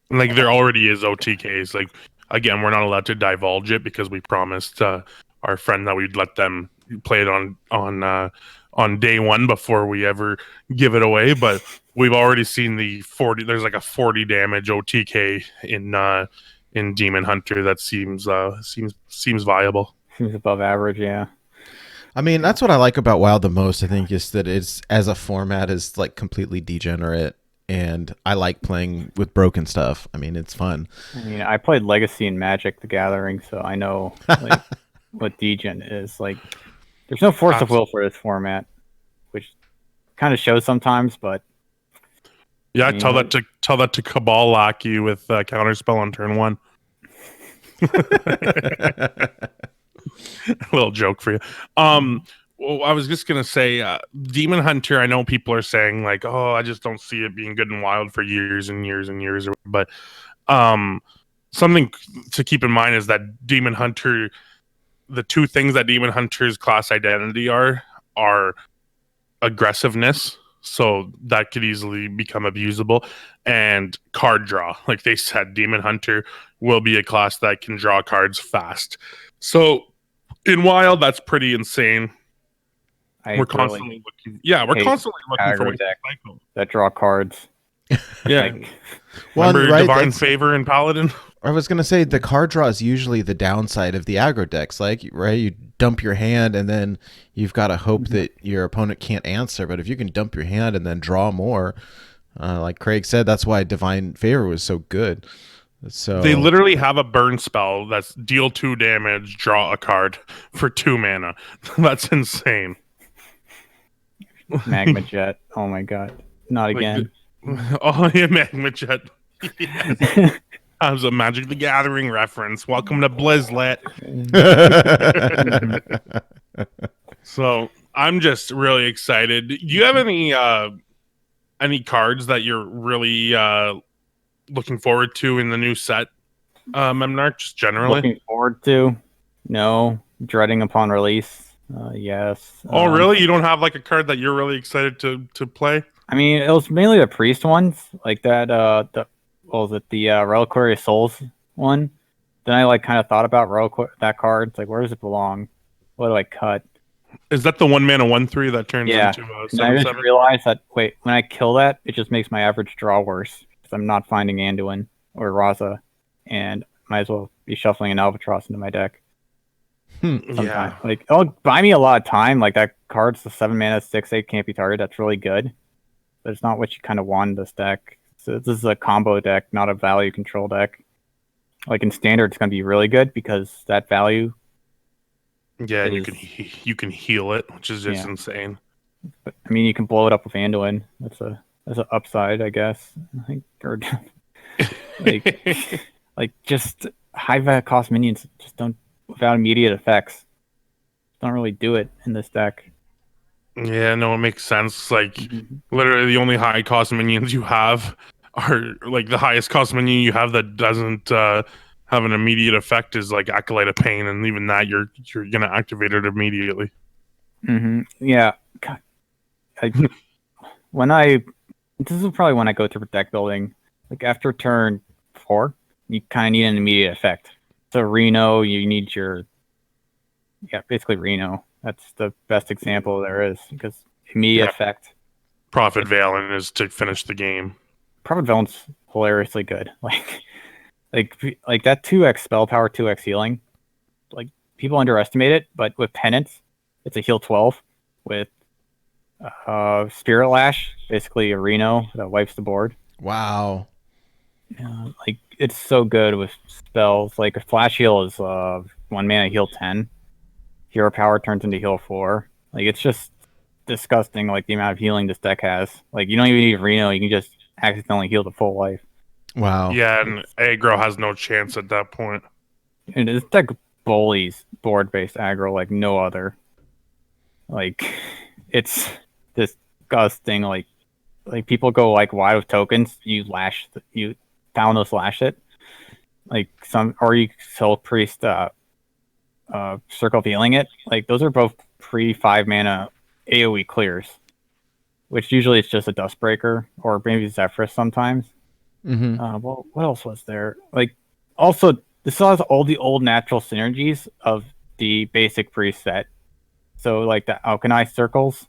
Like there already is OTKs. Like again, we're not allowed to divulge it because we promised our friend that we'd let them play it on day 1 before we ever give it away. But we've already seen the 40. There's like a 40 damage OTK in Demon Hunter that seems viable. Seems above average, yeah. I mean, that's what I like about WoW the most. I think is that it's as a format is like completely degenerate, and I like playing with broken stuff. I mean, it's fun. I mean, I played Legacy and Magic: The Gathering, so I know like what degen is. Like, there's no force of will for this format, which kind of shows sometimes. But Yeah, I mean, tell that to Cabal Lackey with counterspell on turn 1. A little joke for you. Well, I was just gonna say, Demon Hunter. I know people are saying like, "Oh, I just don't see it being good and wild for years and years and years." But something to keep in mind is that Demon Hunter, the 2 things that Demon Hunter's class identity are aggressiveness. So that could easily become abusable, and card draw. Like they said, Demon Hunter will be a class that can draw cards fast. So in Wild, that's pretty insane. We're constantly looking. Yeah, we're hate constantly looking for aggro ways to deck. cycle. that draw cards. Yeah, Like, Well, remember right, Divine that's- Favor and Paladin? I was gonna say the card draw is usually the downside of the aggro decks. Like, right, you dump your hand and then you've got to hope that your opponent can't answer. But if you can dump your hand and then draw more, like Craig said, that's why Divine Favor was so good. So They literally have a burn spell that's deal 2 damage, draw a card for 2 mana. That's insane. Magma Jet. Oh my god. Not Like, again. Oh yeah, Magma Jet. Yes. That was a Magic the Gathering reference. Welcome to Blizzlet. So I'm just really excited. Do you have any cards that you're really looking forward to in the new set, Memnarch, just generally? Looking forward to? No. Dreading upon release? Yes. Oh, really? You don't have like a card that you're really excited to play? I mean, it was mainly the priest ones, like that. What was it? The Reliquary of Souls one. Then I kind of thought about that card. It's like, where does it belong? What do I cut? Is that the 1-mana 1/3 that turns Yeah. into And I just 7/7? realized that when I kill that, it just makes my average draw worse because I'm not finding Anduin or Raza, and might as well be shuffling an Albatross into my deck. Yeah. Like, it'll buy me a lot of time. Like, that card's the 7-mana 6/8 can't be targeted. That's really good, but it's not what you kind of want in this deck. So this is a combo deck, not a value control deck. Like in standard, it's going to be really good because that value. Yeah, and is- you can heal it, which is just Yeah. insane. But, I mean, you can blow it up with Anduin. That's an upside, I guess. I think, or like just high cost minions just don't without immediate effects. Don't really do it in this deck. Yeah, no, it makes sense. Like literally, the only high cost minions you have are like the highest cost minion you have that doesn't have an immediate effect is like Acolyte of Pain, and even that you're gonna activate it immediately. Yeah. God. This is probably when I go through deck building. Like after turn 4, you kind of need an immediate effect. So Reno, you need your Yeah, basically Reno. That's the best example there is because immediate effect. Prophet Valen is to finish the game. Prophet Valen's hilariously good. Like that 2x spell power, 2x healing. Like people underestimate it, but with penance, it's a heal 12 with Spirit Lash, basically a Reno that wipes the board. Wow. Like it's so good with spells. Like a flash heal is 1 mana heal 10. Hero power turns into heal 4. Like it's just disgusting. Like the amount of healing this deck has. Like you don't even need Reno. You can just accidentally heal the full life. Wow. Yeah, and aggro has no chance at that point. And this deck bullies board-based aggro like no other. Like it's disgusting. Like people go like wide with tokens. You Thalanos lash it. Like or you Soul Priest Circle of Healing it. Like those are both pre 5 mana AoE clears, which usually it's just a Dustbreaker or maybe Zephyrus sometimes. Mm-hmm. Well, what else was there? Like also this has all the old natural synergies of the basic priest set. So like the Alchemy circles,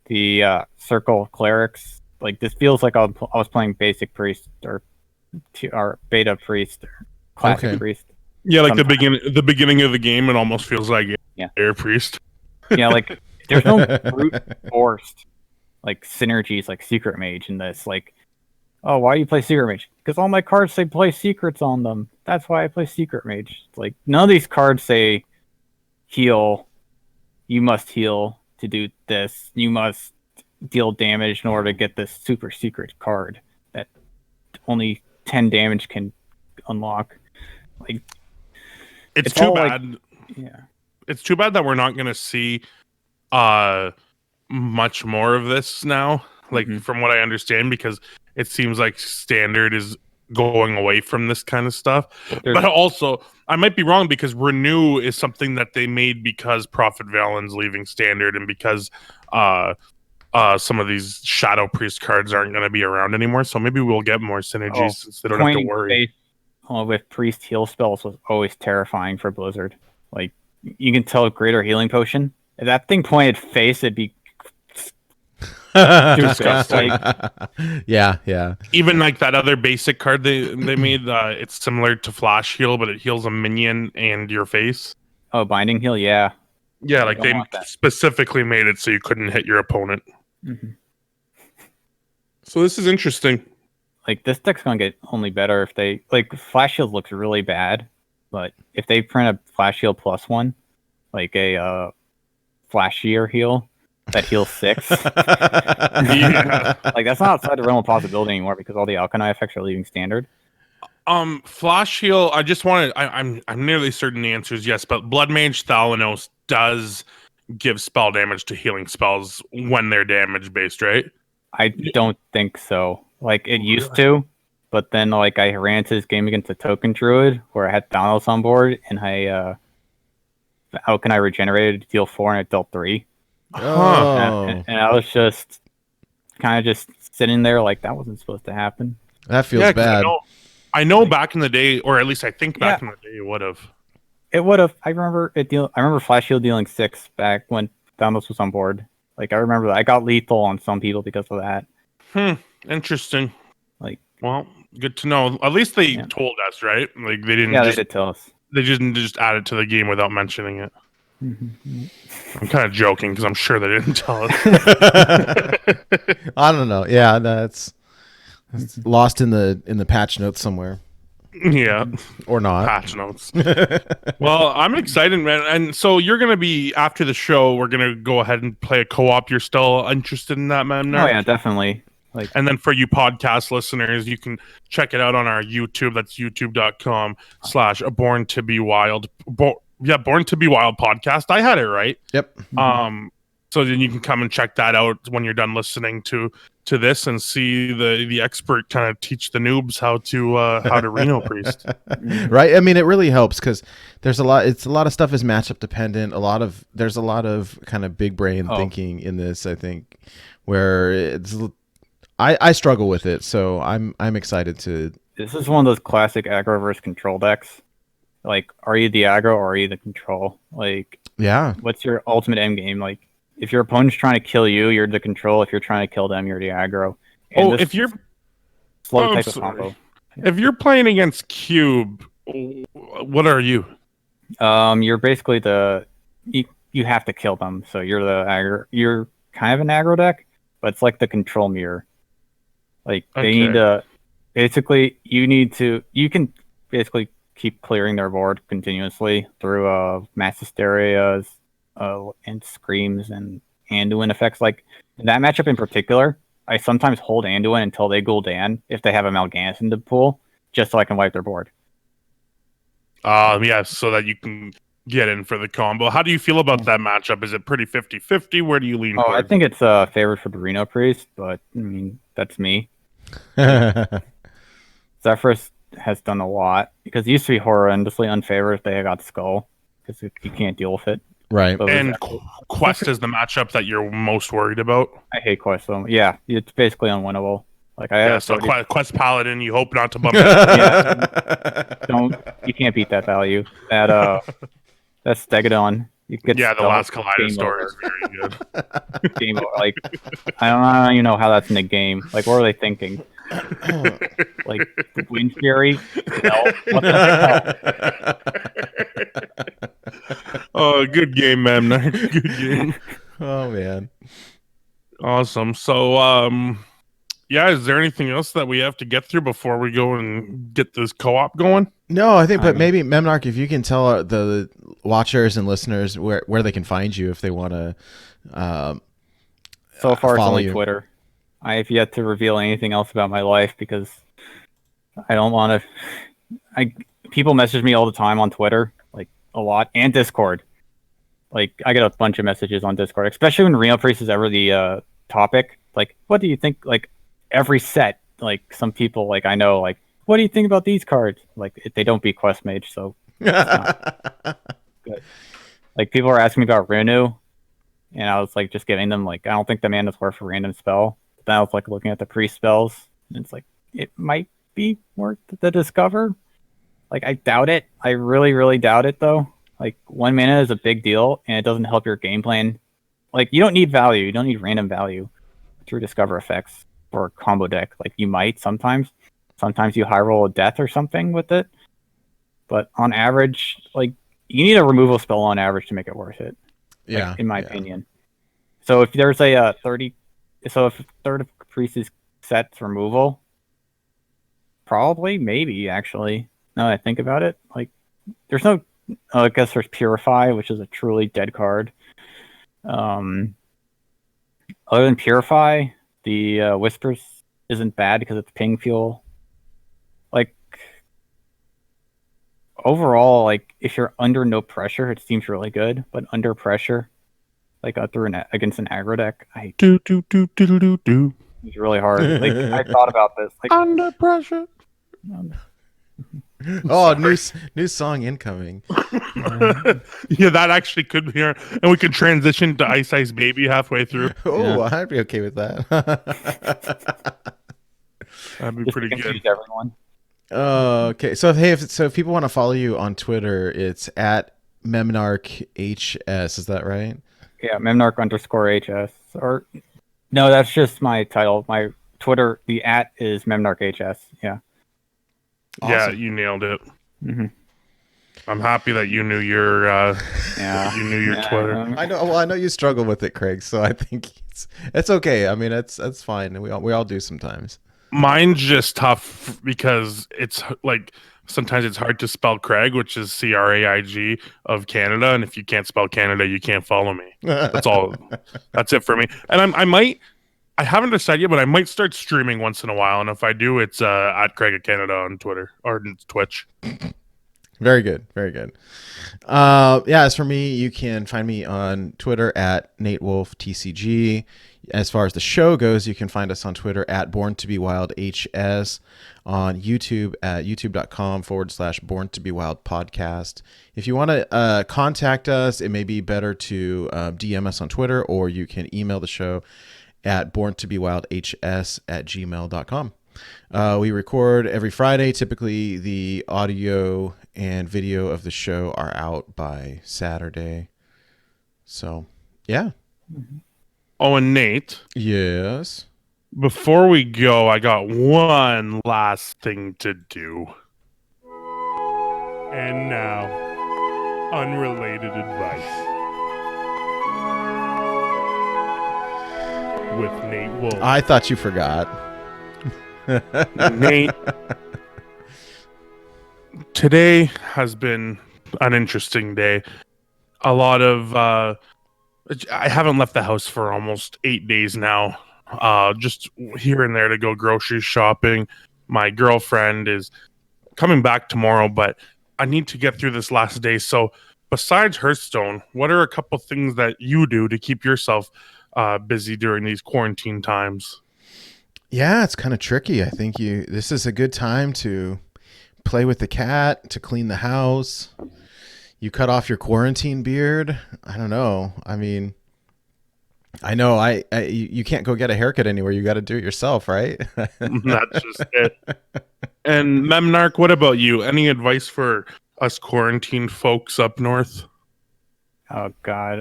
the circle clerics. Like this feels like I was playing basic priest or beta priest or classic priest. Yeah, like the beginning of the game, it almost feels like Air Priest. Yeah, like there's no brute forced like synergies like Secret Mage in this. Like, oh, why do you play Secret Mage? Because all my cards say play secrets on them. That's why I play Secret Mage. It's like none of these cards say heal. You must heal to do this. You must deal damage in order to get this super secret card that only 10 damage can unlock. Like it's too bad. Yeah. It's too bad that we're not going to see much more of this now, like from what I understand, because it seems like Standard is going away from this kind of stuff. But also, I might be wrong because Renew is something that they made because Prophet Valen's leaving Standard and because some of these Shadow Priest cards aren't going to be around anymore. So maybe we'll get more synergies since they don't have to worry. With priest heal spells was always terrifying for Blizzard. Like you can tell Greater Healing Potion. If that thing pointed face, it'd be disgusting. Yeah. Even like that other basic card they made, it's similar to Flash Heal, but it heals a minion and your face. Oh, Binding Heal, yeah. Yeah, like they specifically made it so you couldn't hit your opponent. Mm-hmm. So this is interesting. Like this deck's gonna get only better if they Flash Shield looks really bad, but if they print a Flash Shield +1, like a flashier heal that heals 6, yeah. Like that's not outside the realm of possibility anymore because all the Alchemy effects are leaving Standard. Flash Heal. I just wanted. I'm nearly certain the answer is yes, but Blood Mage Thalanos does give spell damage to healing spells when they're damage based, right? I don't think so. Like it used to, but then like I ran into this game against a Token Druid where I had Thanos on board and how can I regenerated to deal 4 and it dealt 3. Oh. And I was just kind of just sitting there like that wasn't supposed to happen. That feels bad. I know back in the day, or at least I think back in the day, it would have. It would have. I remember Flash Shield dealing 6 back when Thanos was on board. Like I remember that I got lethal on some people because of that. Interesting. Like, well, good to know. At least they told us, right? Like they didn't. They did tell us. They didn't just add it to the game without mentioning it. Mm-hmm. I'm kind of joking because I'm sure they didn't tell us. I don't know. Yeah, that's lost in the patch notes somewhere. Yeah, or not patch notes. Well, I'm excited, man. And so you're gonna be after the show. We're gonna go ahead and play a co-op. You're still interested in that, Memnarch? Oh yeah, definitely. Like, and then for you podcast listeners, you can check it out on our YouTube. That's youtube.com/Born to Be Wild. Born to Be Wild podcast. I had it right. Yep. So then you can come and check that out when you're done listening to this and see the expert kind of teach the noobs how to Reno Priest. Right. I mean, it really helps because there's a lot of stuff is matchup dependent. There's a lot of kind of big brain thinking in this, I think, where I struggle with it. So I'm excited to. This is one of those classic aggro versus control decks. Like, are you the aggro or are you the control? Like, Yeah. what's your ultimate end game? Like, if your opponent's trying to kill you, you're the control. If you're trying to kill them, you're the aggro. And Oh, this if you're slow I'm type of sorry. combo. If you're playing against Cube, what are you? You're basically you have to kill them. So you're the aggro. You're kind of an aggro deck, but it's like the control mirror. Like they need to basically you can basically keep clearing their board continuously through mass hysterias, and screams and Anduin effects. Like that matchup in particular, I sometimes hold Anduin until they Gul'dan if they have a Mal'Ganis in the pool, just so I can wipe their board. Yeah, so that you can get in for the combo. How do you feel about that matchup? Is it pretty 50-50? Where do you lean Oh, I towards? think it's favored for the Reno Priest, but I mean that's me. Zephyrus has done a lot because it used to be horrendously unfavored if they got Skull because you can't deal with it. Right. But with And Zephyrus- Quest is the matchup that you're most worried about. I hate Quest so yeah, it's basically unwinnable. Like I Yeah, have so 30 Quest Paladin, you hope not to bump you can't beat that value. That's Stegadon. You get Yeah, the Skull, last Collider game story over. is very good. Game over. Like I don't even know how that's in the game. Like what are they thinking? Like Wind Fury? No. What the hell? Oh, good game, Memnarch. Good game. Oh man. Awesome. So, yeah, is there anything else that we have to get through before we go and get this co-op going? No, I think, but mean- maybe Memnarch, if you can tell the watchers and listeners where they can find you if they want to. So far, it's follow only you. Twitter. I have yet to reveal anything else about my life because I don't want to. People message me all the time on Twitter, like a lot, and Discord. Like I get a bunch of messages on Discord, especially when Reno Priest is ever the topic. Like, what do you think? Like every set, like some people, like I know, like what do you think about these cards? Like they don't beat Quest Mage, so good. Like people are asking me about Renew, and I was like just giving them like I don't think the mana's worth a random spell. But then I was like looking at the priest spells, and it's like it might be worth the discover. Like I doubt it. I really, really doubt it though. Like 1 mana is a big deal, and it doesn't help your game plan. Like you don't need value. You don't need random value through discover effects for a combo deck. Like you might sometimes. Sometimes you high roll a death or something with it. But on average, like you need a removal spell on average to make it worth it. Yeah, Like, in my opinion. So if there's a 30, so if a third of Priest's sets removal, probably, maybe actually. Now that I think about it, like there's no. I guess there's Purify, which is a truly dead card. Other than Purify, the Whispers isn't bad because it's ping fuel. Like overall, like if you're under no pressure, it seems really good. But under pressure, like against an aggro deck, Do do do do do do. it's really hard. Like I thought about this. Like Under pressure. Oh, new song incoming. Yeah, that actually could be here, and we could transition to Ice Ice Baby halfway through. Oh, Yeah. I'd be okay with that. That'd be just pretty to confuse good. everyone. Okay, so hey, if people want to follow you on Twitter, it's at Memnarch HS. Is that right? Yeah, Memnarch_HS. Or no, that's just my title. My Twitter, the @ is Memnarch_HS. Yeah. Yeah, Awesome. you nailed it. Mm-hmm. I'm happy that you knew your Yeah. you knew your Yeah, Twitter. I know. Well, I know you struggle with it, Craig. So I think it's okay. I mean, that's fine. We all do sometimes. Mine's just tough because it's like sometimes it's hard to spell Craig, which is Craig of Canada, and if you can't spell Canada, you can't follow me. That's all. That's it for me. And I haven't decided yet, but I might start streaming once in a while, and if I do, it's at Craig of Canada on Twitter or Twitch. Very good. Very good. Yeah, as for me, you can find me on Twitter at NateWolfTCG. As far as the show goes, you can find us on Twitter at BornToBeWildHS, on YouTube at youtube.com/BornToBeWildPodcast. If you want to contact us, it may be better to DM us on Twitter, or you can email the show at BornToBeWildHS@gmail.com. We record every Friday. Typically, the audio and video of the show are out by Saturday. So, yeah. Oh, and Nate, Yes. before we go, I got one last thing to do. And now, unrelated advice with Nate Wolf. I thought you forgot. Nate, today has been an interesting day. A lot of I haven't left the house for almost 8 days now. Just here and there to go grocery shopping. My girlfriend is coming back tomorrow, but I need to get through this last day. So besides Hearthstone, what are a couple things that you do to keep yourself busy during these quarantine times? Yeah, it's kind of tricky. I think this is a good time to play with the cat, to clean the house. You cut off your quarantine beard. I don't know. I mean, I know you can't go get a haircut anywhere. You got to do it yourself, right? That's just it. And Memnarch, what about you? Any advice for us quarantine folks up north? Oh God.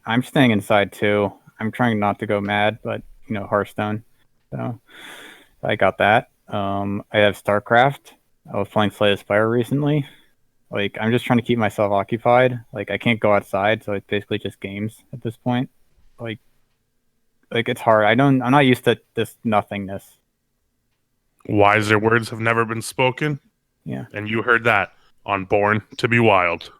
I'm staying inside too. I'm trying not to go mad, but Hearthstone. So I got that. I have StarCraft. I was playing Slay the Spire recently. Like, I'm just trying to keep myself occupied. Like, I can't go outside, so it's basically just games at this point. Like it's hard. I'm not used to this nothingness. Wiser words have never been spoken. Yeah. And you heard that on Born to be Wild.